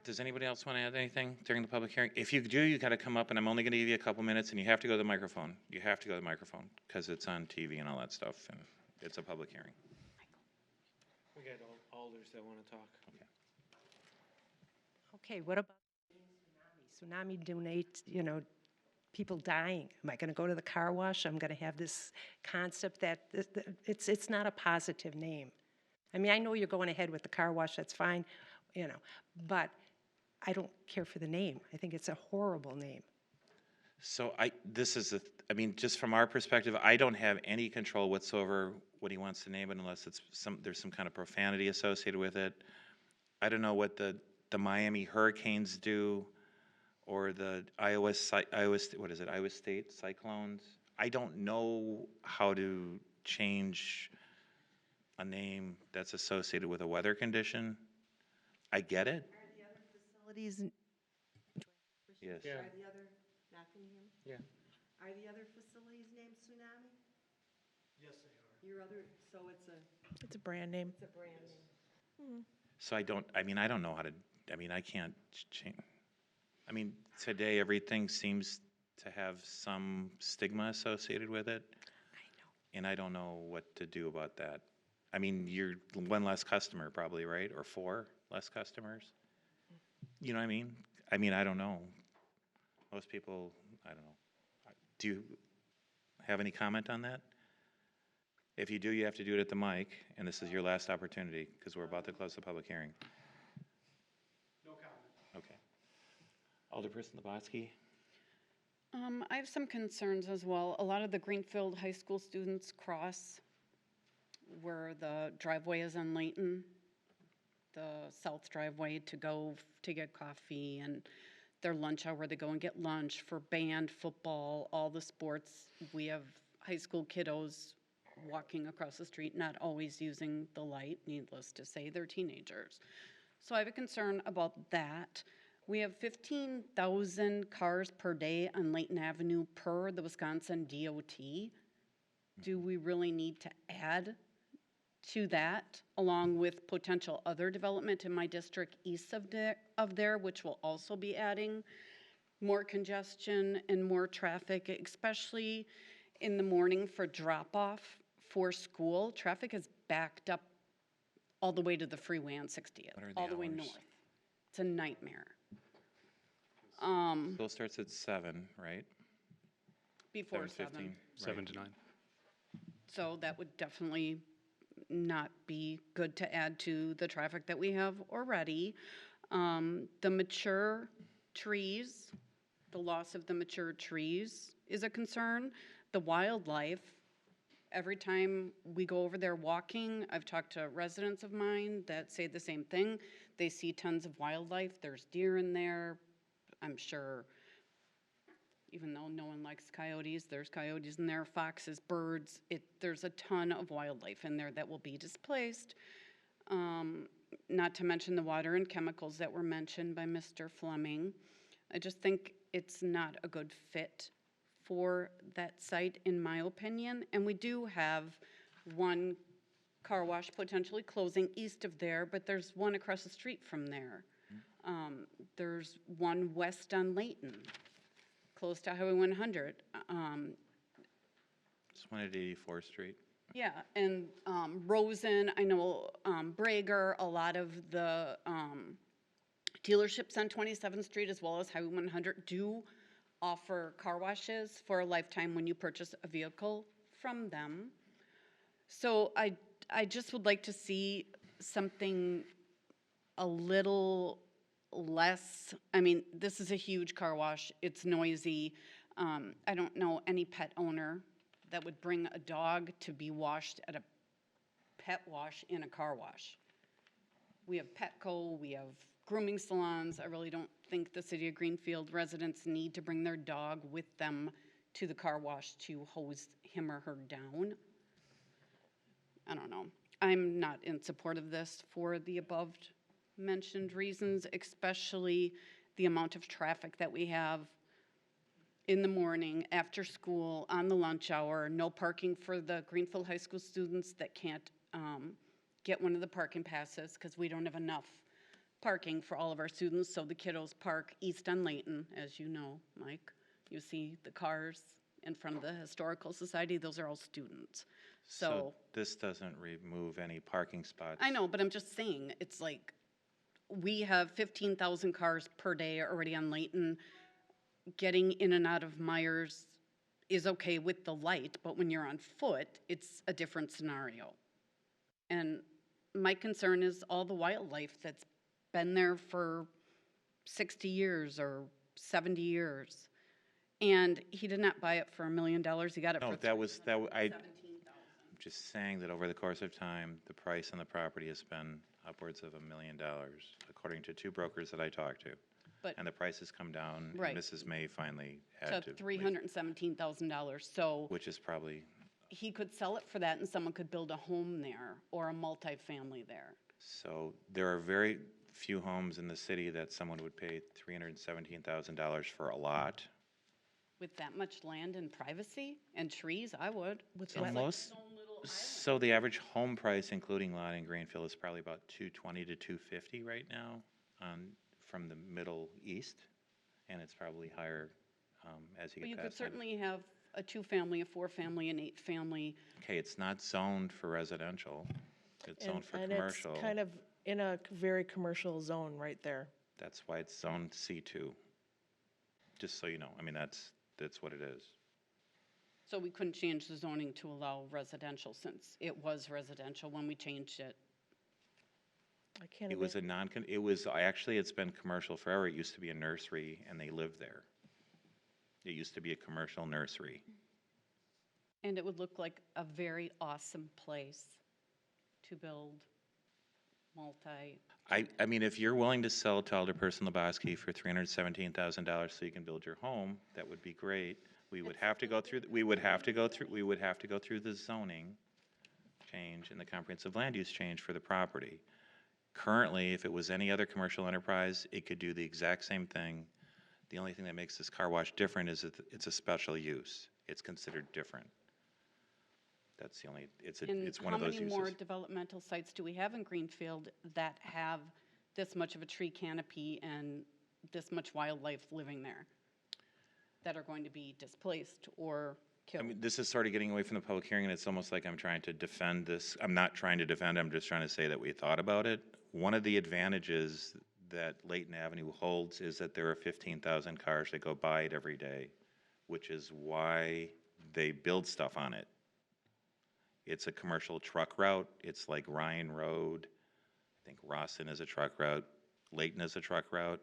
Does anybody else want to add anything during the public hearing? If you do, you got to come up, and I'm only going to give you a couple minutes, and you have to go to the microphone. You have to go to the microphone because it's on TV and all that stuff, and it's a public hearing. We got alders that want to talk. Okay, what about tsunami? Tsunami donate, people dying. Am I going to go to the car wash? I'm going to have this concept that it's not a positive name. I mean, I know you're going ahead with the car wash, that's fine, but I don't care for the name. I think it's a horrible name. So just from our perspective, I don't have any control whatsoever what he wants to name it unless there's some kind of profanity associated with it. I don't know what the Miami Hurricanes do, or the Iowa State Cyclones. I don't know how to change a name that's associated with a weather condition. I get it. Are the other facilities? Yes. Yeah. Are the other, now can you hear me? Yeah. Are the other facilities named Tsunami? Yes, they are. Your other, so It's a brand name. it's a brand name. So I don't know how to, I can't change. Today everything seems to have some stigma associated with it. And I don't know what to do about that. You're one less customer probably, right? Or 4 less customers? You know what I mean? I don't know. Most people, I don't know. Do you have any comment on that? If you do, you have to do it at the mic, and this is your last opportunity, because we're about to close the public hearing. No comment. Okay. Alderperson Labatsky? I have some concerns as well. A lot of the Greenfield High School students cross where the driveway is on Layton, the south driveway to go to get coffee, and their lunch hour, they go and get lunch for band, football, all the sports. We have high school kiddos walking across the street, not always using the light, needless to say, they're teenagers. So I have a concern about that. We have 15,000 cars per day on Layton Avenue per the Wisconsin DOT. Do we really need to add to that, along with potential other development in my district east of there, which will also be adding more congestion and more traffic, especially in the morning for drop-off for school? Traffic is backed up all the way to the freeway on 60th, What are the all the way hours? north. It's a nightmare. School starts at 7, right? Before 7:15, 7. right. 7 to 9. So that would definitely not be good to add to the traffic that we have already. The mature trees, the loss of the mature trees is a concern. The wildlife, every time we go over there walking, I've talked to residents of mine that say the same thing. They see tons of wildlife. There's deer in there. I'm sure, even though no one likes coyotes, there's coyotes in there, foxes, birds. There's a ton of wildlife in there that will be displaced. Not to mention the water and chemicals that were mentioned by Mr. Fleming. I just think it's not a good fit for that site, in my opinion. And we do have one car wash potentially closing east of there, but there's one across the street from there. There's one west on Layton, close to Highway 100. It's one at 84th Street. Yeah, and Rosen, I know Brager, a lot of the dealerships on 27th Street as well as Highway 100 do offer car washes for a lifetime when you purchase a vehicle from them. So I just would like to see something a little less. I mean, this is a huge car wash. It's noisy. I don't know any pet owner that would bring a dog to be washed at a pet wash in a car wash. We have Petco, we have grooming salons. I really don't think the city of Greenfield residents need to bring their dog with them to the car wash to hose him or her down. I don't know. I'm not in support of this for the above mentioned reasons, especially the amount of traffic that we have in the morning, after school, on the lunch hour, no parking for the Greenfield High School students that can't get one of the parking passes because we don't have enough parking for all of our students, so the kiddos park east on Layton, as you know, Mike. You see the cars in front of the Historical Society, those are all students. So this doesn't remove any parking spots. I know, but I'm just saying, it's like, we have 15,000 cars per day already on Layton. Getting in and out of Myers is okay with the light, but when you're on foot, it's a different scenario. And my concern is all the wildlife that's been there for 60 years or 70 years. And he did not buy it for $1 million, he got it for I'm just saying that over the course of time, the price on the property has been upwards of $1 million, according to 2 brokers that I talked to. But And the price has come down, and Right. Mrs. May finally to had to. $317,000, so Which is probably, he could sell it for that and someone could build a home there or a multifamily there. so there are very few homes in the city that someone would pay $317,000 for a lot. With that much land and privacy and trees, I would. It's like Almost. its own little island. So the average home price, including lot in Greenfield, is probably about $220,000 to $250,000 right now, from the Middle East, and it's probably higher as you But get you could past that. certainly have a 2-family, a 4-family, an 8-family. Okay, it's not zoned for residential. It's zoned for commercial. And it's kind of in a very commercial zone right there. That's why it's zoned C2. Just so you know. I mean, that's what it is. So we couldn't change the zoning to allow residential since it was residential when we changed it. I can't It was imagine. it was, actually, it's been commercial forever. It used to be a nursery and they lived there. It used to be a commercial nursery. And it would look like a very awesome place to build multi. I mean, if you're willing to sell to Alderperson Lebowski for $317,000 so you can build your home, that would be great. We would have to go through, we would have to go through the zoning change and the comprehensive land use change for the property. Currently, if it was any other commercial enterprise, it could do the exact same thing. The only thing that makes this car wash different is that it's a special use. It's considered different. That's the only, it's one of those And how many more uses. developmental sites do we have in Greenfield that have this much of a tree canopy and this much wildlife living there that are going to be displaced or I killed? mean, this is sort of getting away from the public hearing, and it's almost like I'm trying to defend this. I'm not trying to defend, I'm just trying to say that we thought about it. One of the advantages that Layton Avenue holds is that there are 15,000 cars that go by it every day, which is why they build stuff on it. It's a commercial truck route. It's like Ryan Road. I think Rawson is a truck route. Layton is a truck route.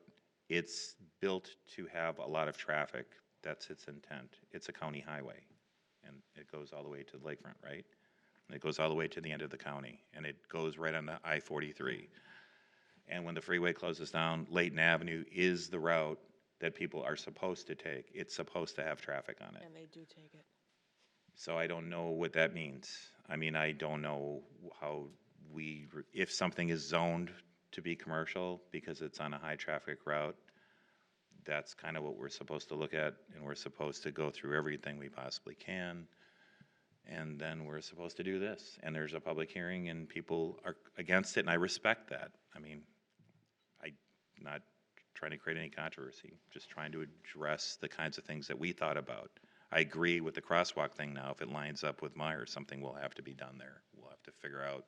It's built to have a lot of traffic. That's its intent. It's a county highway, and it goes all the way to the lakefront, right? And it goes all the way to the end of the county, and it goes right on the I-43. And when the freeway closes down, Layton Avenue is the route that people are supposed to take. It's supposed to have traffic on it. And they do take it. So I don't know what that means. I mean, I don't know how if something is zoned to be commercial because it's on a high-traffic route, that's kind of what we're supposed to look at, and we're supposed to go through everything we possibly can, and then we're supposed to do this. And there's a public hearing, and people are against it, and I respect that. I mean, I'm not trying to create any controversy, just trying to address the kinds of things that we thought about. I agree with the crosswalk thing now. If it lines up with Myers, something will have to be done there. We'll have to figure out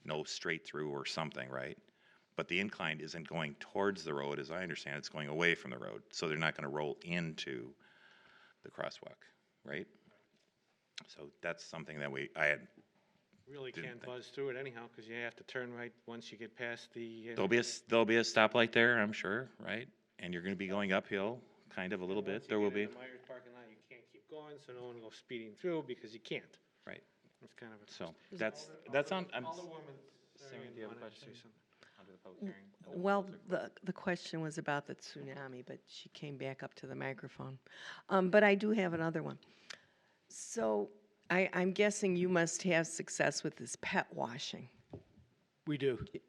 no straight through or something, right? But the incline isn't going towards the road, as I understand it. It's going away from the road. So they're not going to roll into the crosswalk, right? So that's something that I had. Really Didn't can't think. buzz through it anyhow, because you have to turn right once you get past the. There'll be a stoplight there, I'm sure, right? And you're going to be going uphill, kind of a little bit. There will be. In the Myers parking lot, you can't keep going, so no one will go speeding through because you can't. Right. That's kind of a. So that's on. Alderwoman, Sarah, do you have a question? Under the public hearing? Well, the question was about the tsunami, but she came back up to the microphone. But I do have another one. So I'm guessing you must have success with this pet washing. We do. I think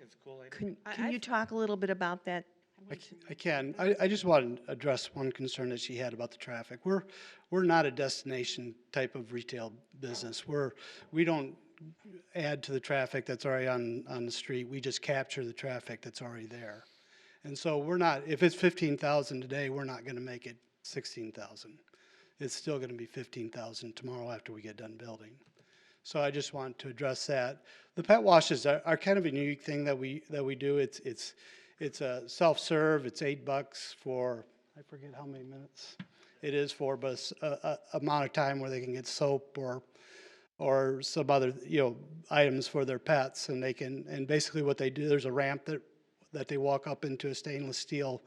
it's a cool idea. Can you talk a little bit about that? I can. I just want to address one concern that she had about the traffic. We're not a destination type of retail business. We don't add to the traffic that's already on the street. We just capture the traffic that's already there. And so we're not, if it's 15,000 today, we're not going to make it 16,000. It's still going to be 15,000 tomorrow after we get done building. So I just want to address that. The pet washes are kind of a unique thing that we do. It's a self-serve. It's $8 for, I forget how many minutes it is for, but it's a amount of time where they can get soap or some other items for their pets, and basically what they do, there's a ramp that they walk up into, a stainless steel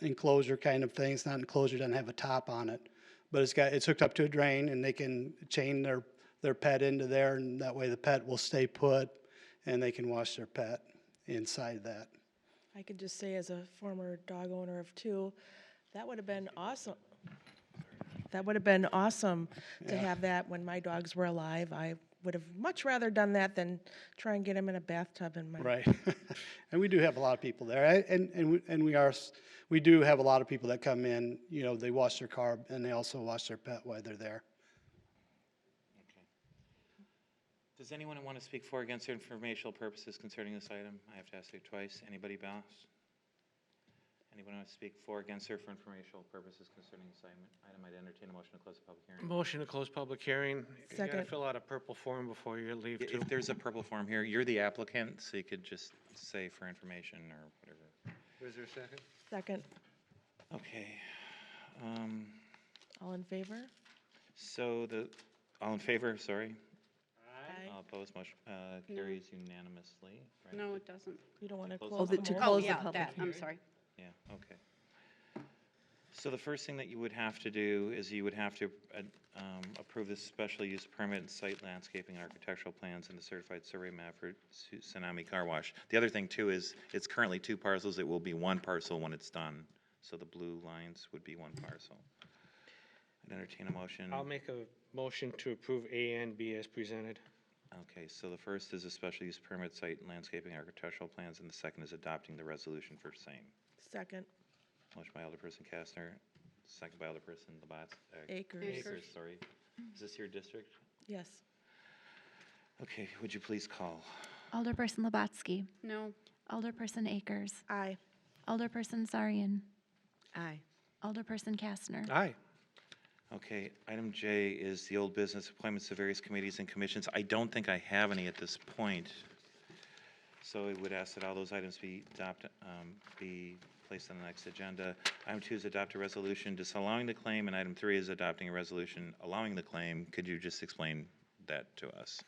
enclosure kind of thing. It's not enclosure, doesn't have a top on it, but it's hooked up to a drain, and they can chain their pet into there, and that way the pet will stay put, and they can wash their pet inside that. I could just say, as a former dog owner of 2, that would have been awesome. That would have been awesome to have that when my dogs were alive. I would have much rather done that than try and get them in a bathtub in my. Right. And we do have a lot of people there. We do have a lot of people that come in, they wash their car and they also wash their pet while they're there. Does anyone want to speak for or against for informational purposes concerning this item? I have to ask you twice. Anybody else? Anyone want to speak for or against for informational purposes concerning this item? I'd entertain a motion to close the public hearing. Motion to close public hearing. You gotta Second. fill out a purple form before you leave too. If there's a purple form here, you're the applicant, so you could just say for information or whatever. Is there a second? Second. Okay. All in favor? So all in favor, sorry? Aye. All opposed, motion carries unanimously, right? No, it doesn't. You don't want to Close close the the to motion? Oh, close the yeah, public that, I'm hearing. sorry. Yeah, okay. So the first thing that you would have to do is you would have to approve this special use permit and site landscaping and architectural plans and the certified survey map for Tsunami Car Wash. The other thing too is it's currently 2 parcels. It will be 1 parcel when it's done. So the blue lines would be 1 parcel. I'd entertain a motion. I'll make a motion to approve A and B as presented. Okay, so the first is a special use permit, site and landscaping architectural plans, and the second is adopting the resolution for same. Second. Motion by Alderperson Kastner, second by Alderperson Labatz. Acres. Acres, sorry. Is this your district? Yes. Okay, would you please call? Alderperson Labatsky, No. Alderperson Akers, Aye. Alderperson Sarian, Aye. Alderperson Kastner. Aye. Okay, item J is the old business appointments to various committees and commissions. I don't think I have any at this point. So I would ask that all those items be placed on the next agenda. Item 2 is adopt a resolution disallowing the claim, and item 3 is adopting a resolution allowing the claim. Could you just explain that to us?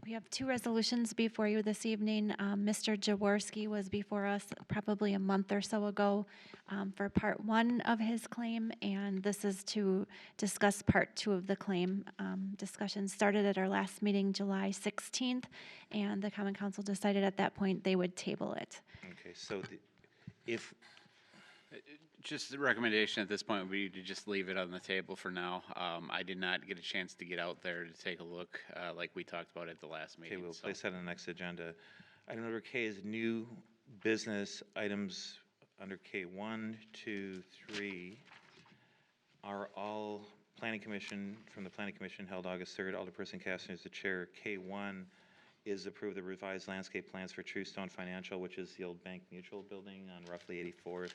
We have 2 resolutions before you this evening. Mr. Jaworski was before us probably a month or so ago for part 1 of his claim, and this is to discuss part 2 of the claim. Discussion started at our last meeting, July 16th, and the Common Council decided at that point they would table it. Okay, so if, Just the recommendation at this point would be to just leave it on the table for now. I did not get a chance to get out there to take a look, like we talked about at the last okay, meeting. we'll so- place that on the next agenda. Item number K is new business items under K 1, 2, 3 are all planning commission, from the planning commission held August 3rd. Alderperson Kastner is the chair. K1 is approve the revised landscape plans for True Stone Financial, which is the old Bank Mutual building on roughly 84th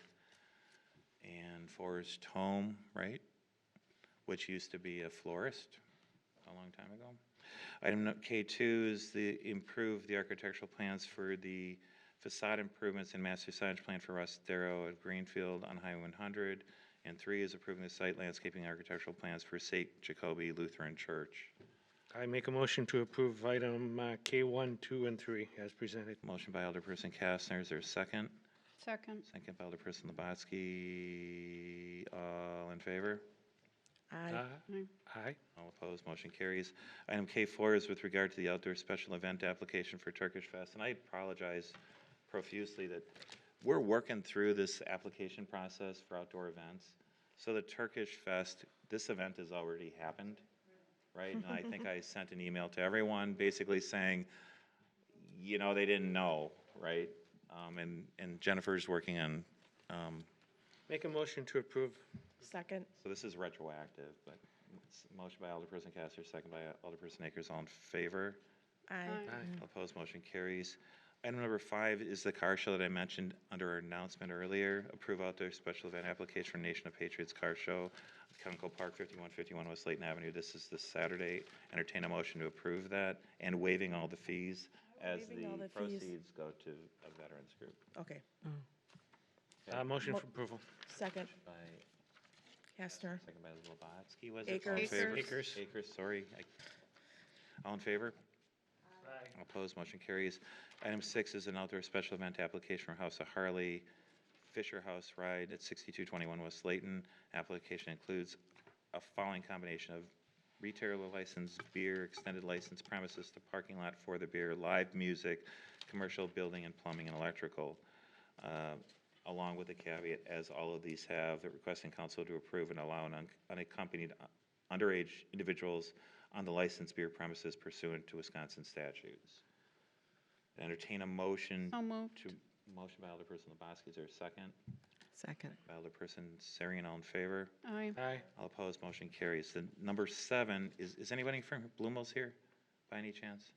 and Forest Home, right? Which used to be a florist a long time ago. Item K2 is improve the architectural plans for the facade improvements and master signage plan for Rostero at Greenfield on Highway 100. And 3 is approving the site landscaping architectural plans for St. Jacoby Lutheran Church. I make a motion to approve item K1, 2, and 3 as presented. Motion by Alderperson Kastner, is there a second? Second. Second by Alderperson Labatsky, all in favor? Aye. Aye. All opposed, motion carries. Item K4 is with regard to the outdoor special event application for Turkish Fest, and I apologize profusely that we're working through this application process for outdoor events. So the Turkish Fest, this event has already happened, right? And I think I sent an email to everyone basically saying, you know, they didn't know, right? And Jennifer's working on, Make a motion to approve. Second. so this is retroactive, but it's a motion by Alderperson Kastner, second by Alderperson Akers, all in favor? Aye. Aye. All opposed, motion carries. Item number 5 is the car show that I mentioned under our announcement earlier. Approve outdoor special event application for Nation of Patriots Car Show, Conoco Park, 5151 West Layton Avenue. This is this Saturday. Entertain a motion to approve that and waiving all the fees as Waiving all the the fees. proceeds go to a veterans group. Okay. Motion for approval. Second. By, Kastner. second by Labatsky, was it? All in Akers. favor? Akers. Akers, sorry. All in favor? Aye. All opposed, motion carries. Item 6 is an outdoor special event application from House of Harley Fisher House Ride at 6221 West Layton. Application includes a following combination of retailer license, beer, extended license premises to parking lot for the beer, live music, commercial building and plumbing and electrical, along with the caveat, as all of these have, that requesting council to approve and allow unaccompanied underage individuals on the licensed beer premises pursuant to Wisconsin statutes. Entertain a motion. So moved. Motion by Alderperson Labatsky, is there a second? Second. By Alderperson Sarian, all in favor? Aye. Aye. All opposed, motion carries. The number 7, is anybody from Bloomels here by any chance?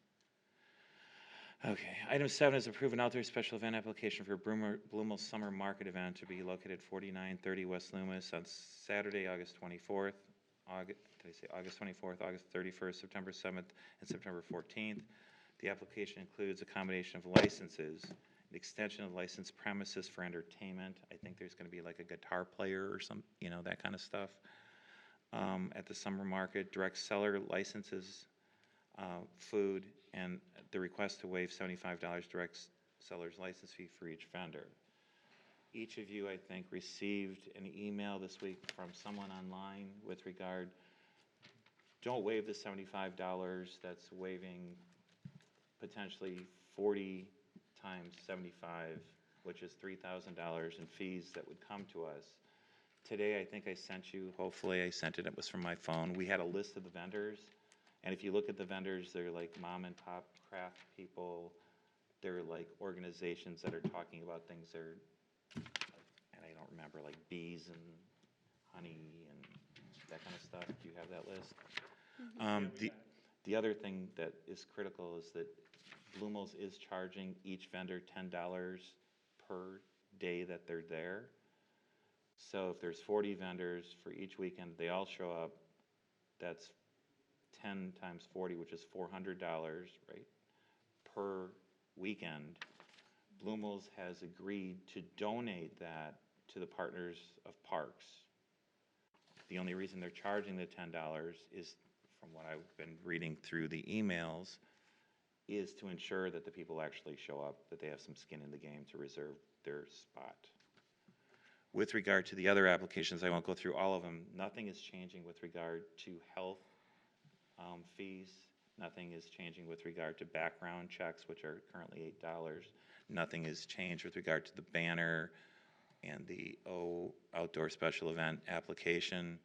Okay, item 7 is approve an outdoor special event application for Bloomels Summer Market event to be located at 4930 West Loomis on Saturday, August 24th, August 24th, August 31st, September 7th, and September 14th. The application includes a combination of licenses an extension of licensed premises for entertainment. I think there's gonna be like a guitar player or some, you know, that kind of stuff. At the summer market, direct seller licenses, food, and the request to waive $75 direct seller's license fee for each vendor. Each of you, I think, received an email this week from someone online with regard, don't waive the $75, that's waiving potentially 40 times 75, which is $3,000 in fees that would come to us. Today, I think I sent you, hopefully I sent it, it was from my phone. We had a list of the vendors, and if you look at the vendors, they're like mom and pop craft people. They're like organizations that are talking about things that are, and I don't remember, like bees and honey and that kind of stuff. Do you have that list? The other thing that is critical is that Blumels is charging each vendor $10 per day that they're there. So if there's 40 vendors for each weekend, they all show up, that's 10 times 40, which is $400, right, per weekend. Blumels has agreed to donate that to the Partners of Parks. The only reason they're charging the $10 is, from what I've been reading through the emails, is to ensure that the people actually show up, that they have some skin in the game to reserve their spot. With regard to the other applications, I won't go through all of them. Nothing is changing with regard to health fees. Nothing is changing with regard to background checks, which are currently $8. Nothing has changed with regard to the banner and the outdoor special event application.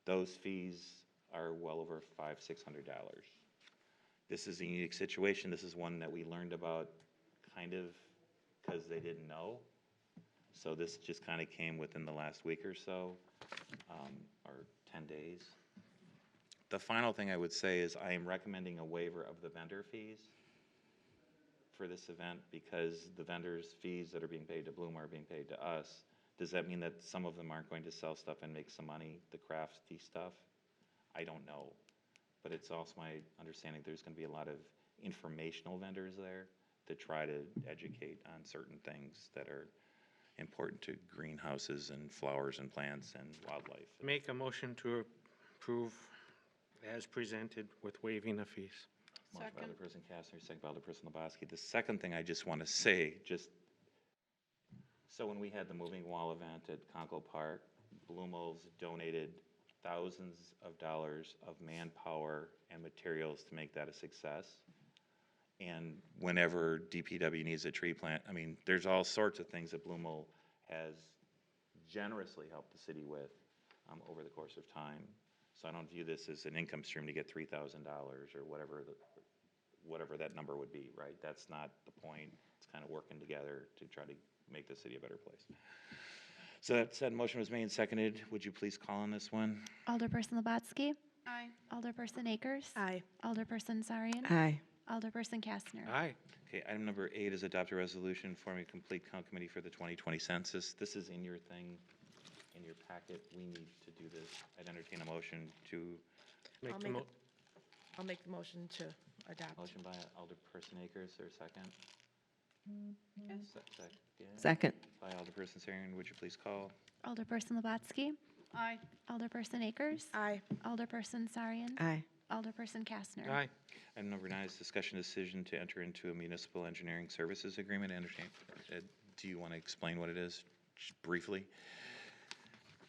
Those fees are well over $500–600. This is a unique situation. This is one that we learned about kind of because they didn't know. So this just kind of came within the last week or so, or 10 days. The final thing I would say is I am recommending a waiver of the vendor fees for this event because the vendors' fees that are being paid to Bloom are being paid to us. Does that mean that some of them aren't going to sell stuff and make some money, the crafty stuff? I don't know. But it's also my understanding there's going to be a lot of informational vendors there to try to educate on certain things that are important to greenhouses and flowers and plants and wildlife. Make a motion to approve as presented with waiving the fees. Motion by Alderperson Kastner, second by Alderperson Lebowski. The second thing I just want to say, so when we had the moving wall event at Conkle Park, Blumels donated thousands of dollars of manpower and materials to make that a success. And whenever DPW needs a tree plant, I mean, there's all sorts of things that Blumel has generously helped the city with over the course of time. So I don't view this as an income stream to get $3,000 or whatever that number would be, right? That's not the point. It's kind of working together to try to make the city a better place. So that said, motion was made and seconded. Would you please call on this one? Alderperson Labatsky? Aye. Alderperson Akers? Aye. Alderperson Sarian? Aye. Alderperson Kastner? Aye. Okay, item number 8 is adopt a resolution forming a complete count committee for the 2020 census. This is in your thing, in your packet. We need to do this. I'd entertain a motion to, Make I'll the make mo- I'll make the motion to adopt. motion by Alderperson Akers, or second? Second. By Alderperson Sarian, would you please call? Alderperson Labatsky? Aye. Alderperson Akers? Aye. Alderperson Sarian? Aye. Alderperson Kastner? Aye. Item number 9 is discussion decision to enter into a municipal engineering services agreement. Entertain, do you want to explain what it is, just briefly?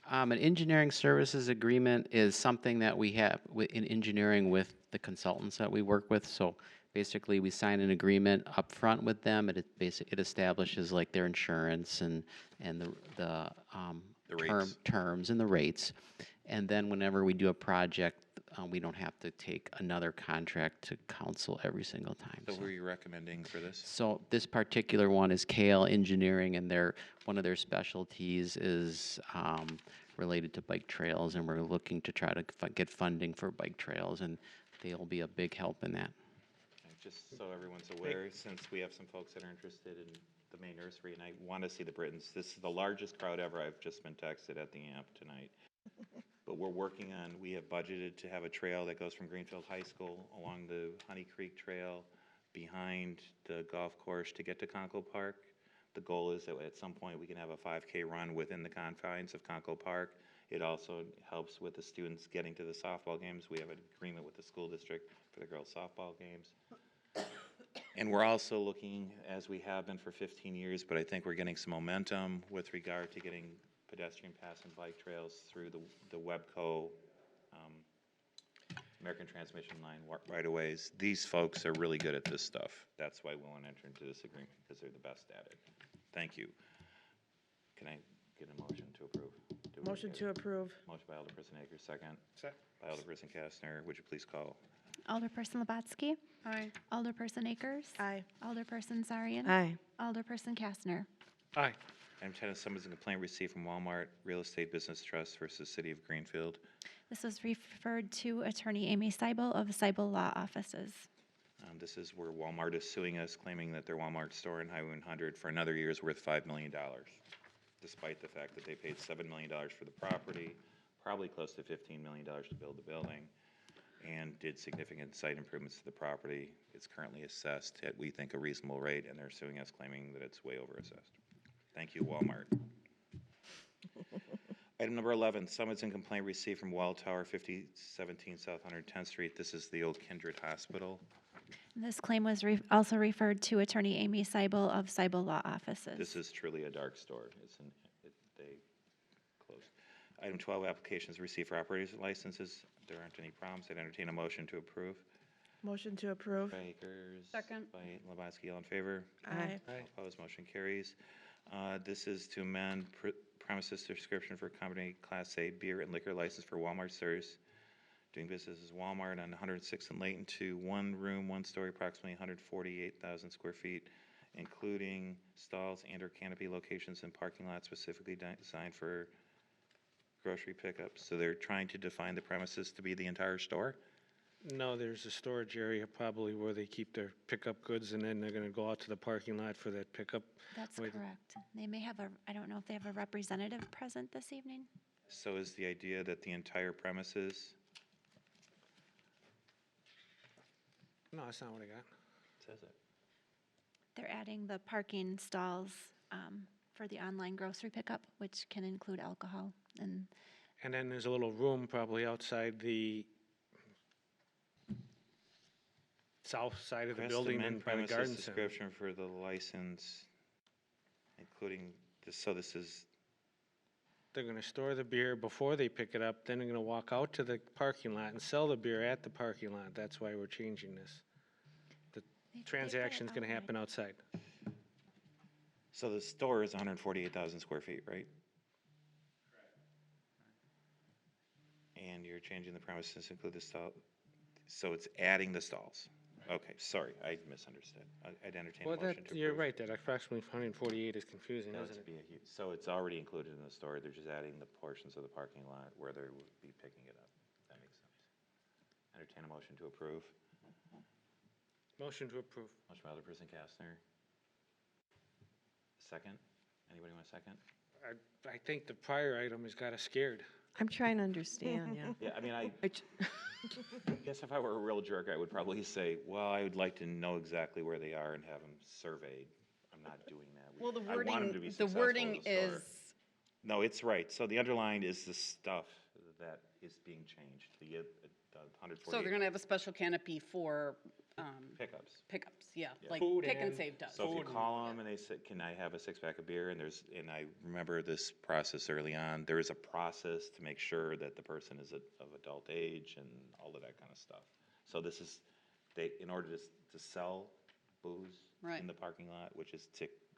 An engineering services agreement is something that we have in engineering with the consultants that we work with. So basically, we sign an agreement up front with them. It establishes like their insurance and the rates. terms and the rates. And then whenever we do a project, we don't have to take another contract to council every single time. So who are you recommending for this? So this particular one is KL Engineering, and one of their specialties is related to bike trails, and we're looking to try to get funding for bike trails, and they'll be a big help in that. Okay, just so everyone's aware, since we have some folks that are interested in the May Nursery, and I want to see the Britons. This is the largest crowd ever. I've just been texted at the AMP tonight. But we're working on, we have budgeted to have a trail that goes from Greenfield High School along the Honey Creek Trail behind the golf course to get to Conkle Park. The goal is that at some point, we can have a 5K run within the confines of Conkle Park. It also helps with the students getting to the softball games. We have an agreement with the school district for the girls' softball games. And we're also looking, as we have been for 15 years, but I think we're getting some momentum with regard to getting pedestrian paths and bike trails through the Webco American Transmission Line right-of-ways. These folks are really good at this stuff. That's why we want to enter into this agreement, because they're the best at it. Thank you. Can I get a motion to approve? Motion to approve. Motion by Alderperson Akers, second. Second. By Alderperson Kastner. Would you please call? Alderperson Labatsky. Aye. Alderperson Akers. Aye. Alderperson Zarian. Aye. Alderperson Kastner. Aye. Item 10 is summons and complaint received from Walmart Real Estate Business Trust versus City of Greenfield. This was referred to Attorney Amy Seibel of Seibel Law Offices. This is where Walmart is suing us, claiming that their Walmart store in Highway 100 for another year is worth $5 million, despite the fact that they paid $7 million for the property, probably close to $15 million to build the building, and did significant site improvements to the property. It's currently assessed at, we think, a reasonable rate, and they're suing us, claiming that it's way over assessed. Thank you, Walmart. Item number 11, summons and complaint received from Wall Tower, 5017 South 110th Street. This is the old Kindred Hospital. This claim was also referred to Attorney Amy Seibel of Seibel Law Offices. This is truly a dark store. They closed. Item 12, applications received for operators licenses. There aren't any problems. I'd entertain a motion to approve. Motion to approve. By Akers. Second. By Lebatsky, all in favor? Aye. All opposed, motion carries. This is to amend premises description for company Class A beer and liquor license for Walmart stores doing business as Walmart on 106th and Layton to one room, one story, approximately 148,000 square feet, including stalls and or canopy locations and parking lots specifically designed for grocery pickups. So they're trying to define the premises to be the entire store? No, there's a storage area probably where they keep their pickup goods, and then they're gonna go out to the parking lot for that pickup. That's Wait. correct. They may have I don't know if they have a representative present this evening. So is the idea that the entire premises No, that's not what I got. says it? They're adding the parking stalls for the online grocery pickup, which can include alcohol. And And then there's a little room probably outside the south side of the Request building amend and by the premises garden center. description for the license, including, so this is, They're gonna store the beer before they pick it up, then they're gonna walk out to the parking lot and sell the beer at the parking lot. That's why we're changing this. The they've got it transaction's gonna outlined. happen outside. so the store is 148,000 square feet, right? And you're changing the premises to include the stall, so it's adding the stalls. Okay, sorry, I misunderstood. I'd entertain a Well, motion to approve. you're right, that approximately 148 is confusing, That isn't would it? be a huge, so it's already included in the store, they're just adding the portions of the parking lot where they would be picking it up. That makes sense. Entertain a motion to approve. Motion to approve. Motion by Alderperson Kastner. Second? Anybody want a second? I think the prior item has got us scared. I'm trying to understand, yeah. Yeah, I mean, I I j- guess if I were a real jerk, I would probably say, well, I would like to know exactly where they are and have them surveyed. I'm not doing that. Well, the I want 'em to be wording, the successful wording in the store. is, No, it's right. So the underlined is the stuff that is being changed, the so they're 148 gonna have a special canopy for, pickups. pickups, yeah, Yeah. like Food Pick and and- Save does. So if you call them and they say, can I have a six-pack of beer? And I remember this process early on, there is a process to make sure that the person is of adult age and all of that kind of stuff. So this is, in order to sell booze Right. in the parking lot, which is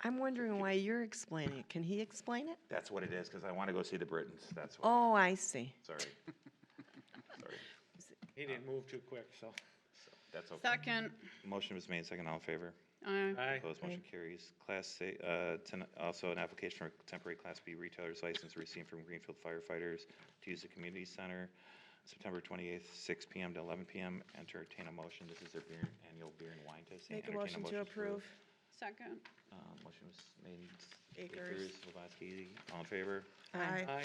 I'm wondering why you're explaining it. Can he explain it? that's what it is, because I want to go see the Britons, that's why. Oh, I see. Sorry. Sorry, He didn't move too quick, so. that's okay. Second, Motion was made, second, all in favor? Aye. Opposed, motion carries. Class A, also an application for a temporary Class B retailer's license received from Greenfield firefighters to use the community center September 28th, 6 PM to 11 PM. Entertain a motion. This is their annual beer and wine tasting. Make a Entertain motion to approve. second, Motion was made. Akers. Lebatsky, all in favor? Aye. Aye.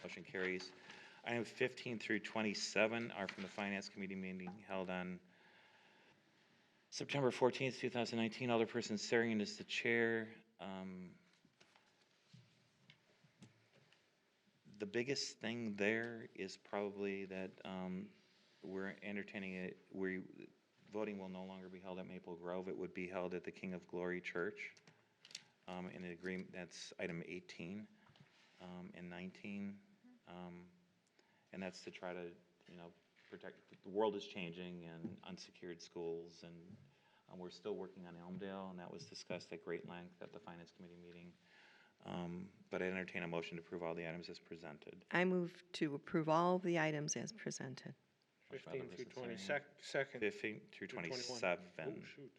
Motion carries. Item 15 through 27 are from the Finance Committee meeting held on September 14th, 2019. Alderperson Sarian is the chair. The biggest thing there is probably that we're entertaining it, voting will no longer be held at Maple Grove. It would be held at the King of Glory Church. In an agreement, that's item 18 and 19. And that's to try to, protect, the world is changing and unsecured schools, and we're still working on Elmdale, and that was discussed at great length at the Finance Committee meeting. But I entertain a motion to approve all the items as presented. I move to approve all the items as presented. Motion by 15 through Alderperson 20, second. 15 through 21. 27. Oh, shoot.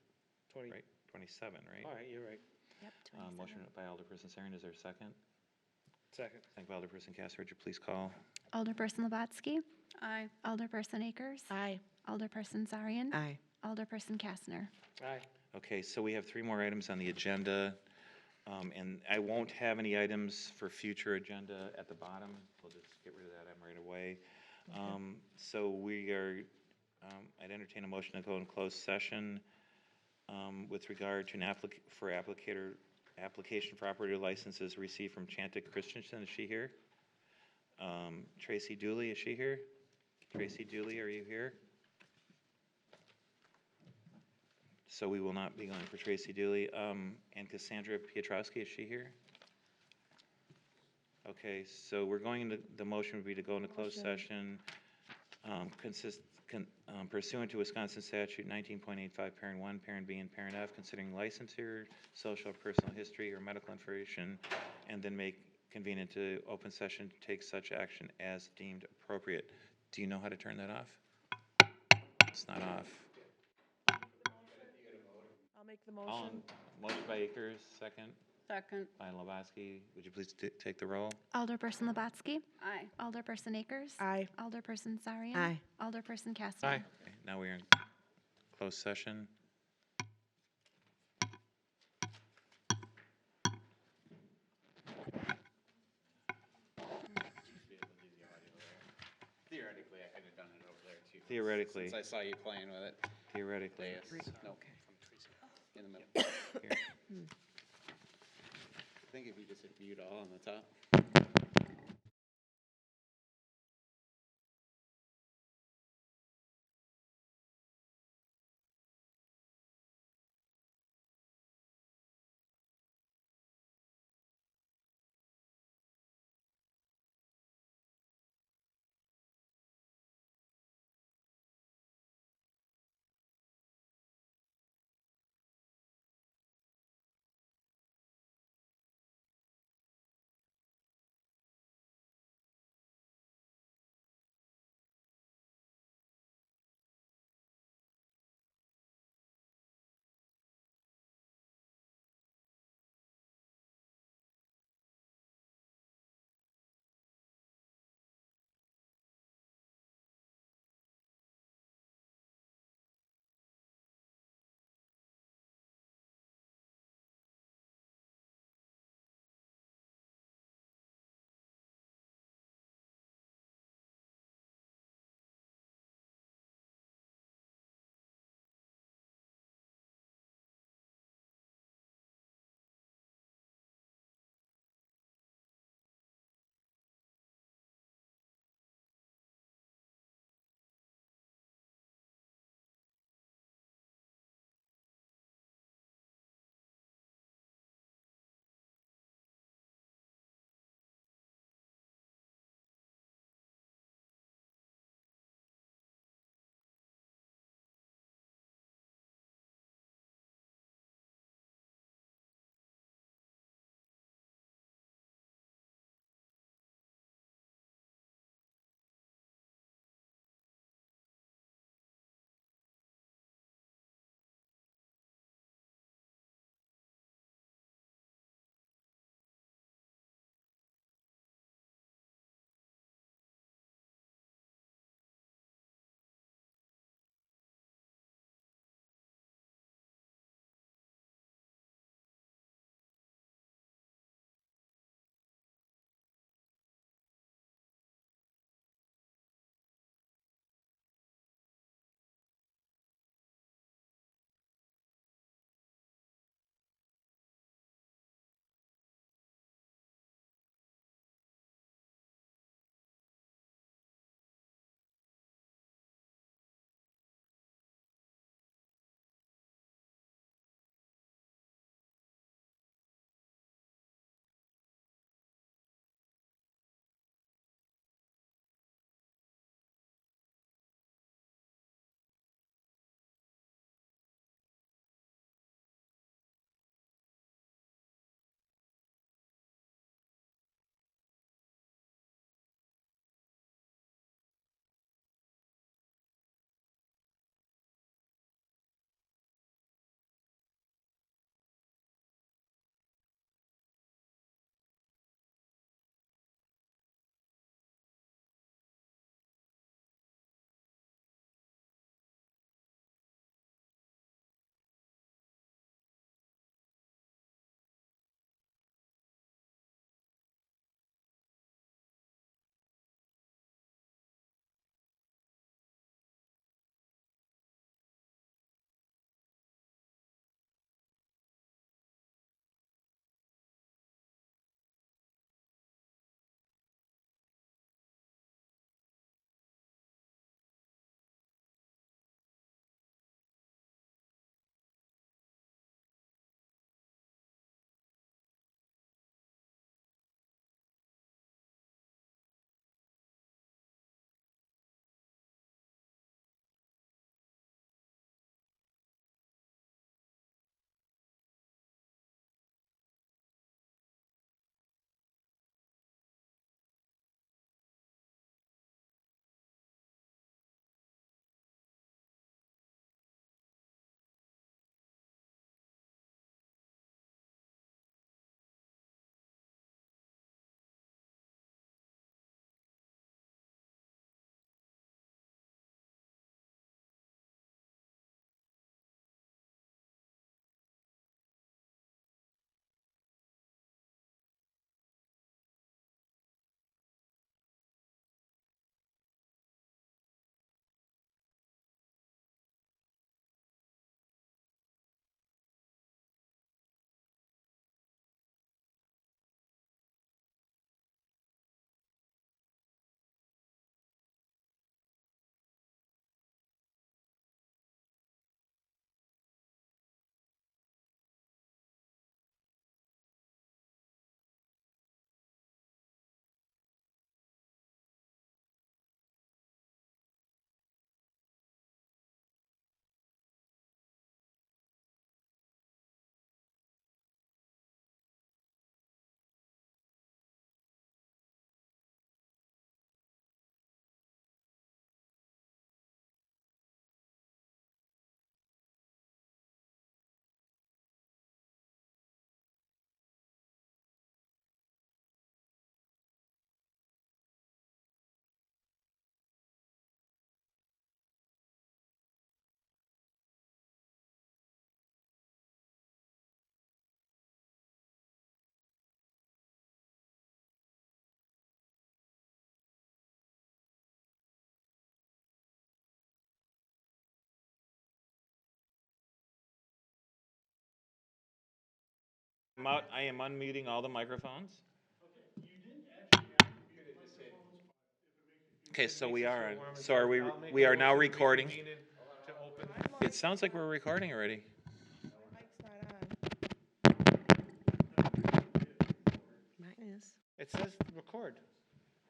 20. Right, 27, right? All right, you're right. Yep, Motion by Alderperson Saren, is there a second? Second. Second by Alderperson Caster, would you please call? Alderperson Lavatsky. Aye. Alderperson Akers. Aye. Alderperson Zarian. Aye. Alderperson Kastner. Aye. Okay, so we have 3 more items on the agenda, and I won't have any items for future agenda at the bottom. We'll just get rid of that item right away. So we are, I'd entertain a motion to go in closed session with regard to an application for operator licenses received from Chantic Christensen. Is she here? Tracy Dooley, is she here? Tracy Dooley, are you here? So we will not be going for Tracy Dooley. And Cassandra Piotrowski, is she here? Okay, so we're going into, the motion would be to go into closed session pursuant to Wisconsin statute 19.85, parent 1, parent B, and parent F, considering licensure, social, personal history, or medical information, and then convene into open session to take such action as deemed appropriate. Do you know how to turn that off? It's not off. I'll make the All motion. motion by Akers, second Second. by Lavatsky. Would you please take the roll? Alderperson Lavatsky. Aye. Alderperson Akers. Aye. Alderperson Zarian. Aye. Alderperson Kastner. Aye. Okay, now we're in closed session. Theoretically, I could have done it over there too. Theoretically. Since I saw you playing with it. Theoretically. Dais. Nope. In the middle. Here. I think if you just hit mute all on the top. I am unmuting all the microphones. Okay, so we are, so are we are now recording. It sounds like we're recording already. Mine is. It says record.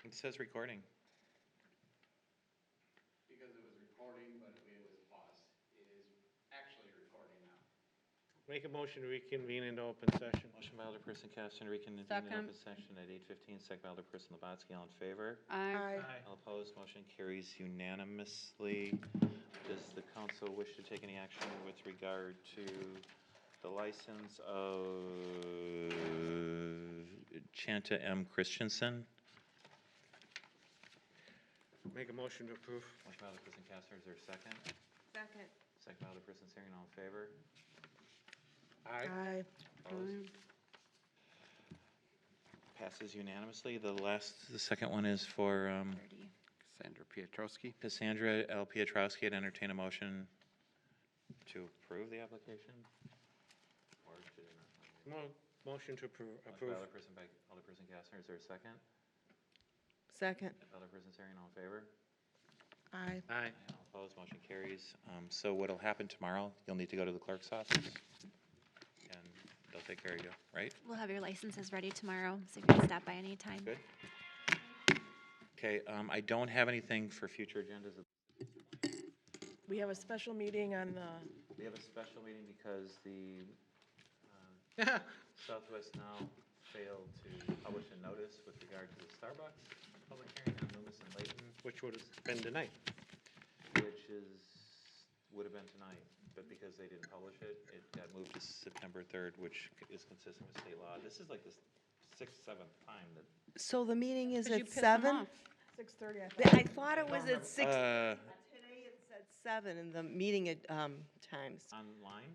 It says recording. Because it was recording, but it was paused. It is actually recording now. Make a motion to reconvene into open session. Motion by Alderperson Caston to reconvene in Second. open session at 8:15, second by Alderperson Labatsky, all in favor? Aye. All opposed, motion carries unanimously. Does the council wish to take any action with regard to the license of Chanta M. Christensen? Make a motion to approve. Motion by Alderperson Caston, is there a second? Second. Second by Alderperson Sering, all in favor? Aye. Opposed? Passes unanimously. The second one is for Sandra Pietrowski. Cassandra L. Pietrowski. I'd entertain a motion to approve the application? Or should it not? Motion to approve. Motion by Alderperson Kastner. Is there a second? Second. Alderperson Sering, all in favor? Aye. Aye. All opposed, motion carries. So what'll happen tomorrow, you'll need to go to the clerk's office, and they'll take care of you, right? We'll have your licenses ready tomorrow, so you can stop by anytime. Good. Okay, I don't have anything for future agendas. We have a special meeting on the, We have a special meeting because the Southwest Now failed to publish a notice with regard to the Starbucks public hearing on Loomis and Layton, Which would have been tonight. which would have been tonight, but because they didn't publish it, it got moved to September 3rd, which is consistent with state law. This is like the 6th, 7th time that. So the meeting is 'Cause you at pissed them 7? off. 6:30, I I thought it was at 6. Uh, Today it said 7 in the meeting at times. online?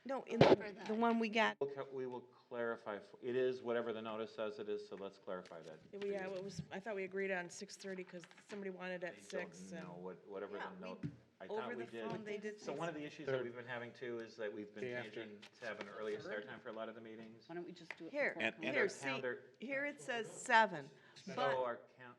No, in the one we got. We will clarify, it is whatever the notice says it is, so let's clarify that. Yeah, it was, I thought we agreed on 6:30 because somebody wanted at I 6. don't know whatever Yeah, the note, I over thought we the did. phone, they did So say one of the issues that Third. we've been having too is that we've been Day after. changing to have an earlier start time for a lot of the meetings. Why don't we just do it Here, before And council? our here, see, calendar, here it says 7. so But our count,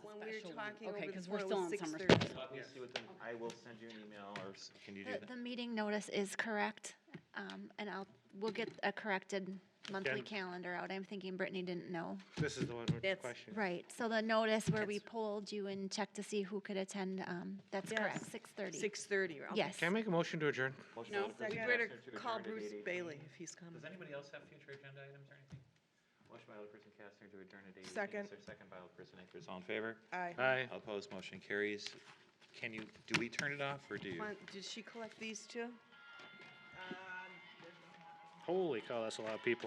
when we were Special talking meeting. Okay, over the 'cause phone, we're it still was on summer 6:30. let me see what the, I will send you an email, or can you do The, that? the meeting notice is correct, and we'll get a corrected monthly Okay. calendar out. I'm thinking Brittany didn't know. This is the one with the That's question. Right, so the notice where we polled you and checked to see who could attend, that's correct, Yes. 6:30. 6:30. okay. Yes. Can I make a motion to adjourn? Motion No. by Alderperson We Second. better Kastner to call adjourn at Bruce 8:18. Bailey if he's coming. Does anybody else have future agenda items or anything? Motion by Alderperson Kastner to adjourn at 8:18. Second. Is there a second by Alderperson Akers? All in favor? Aye. Aye. All opposed, motion carries. Do we turn it off, or do you? Did she collect these too? Holy cow, that's a lot of people.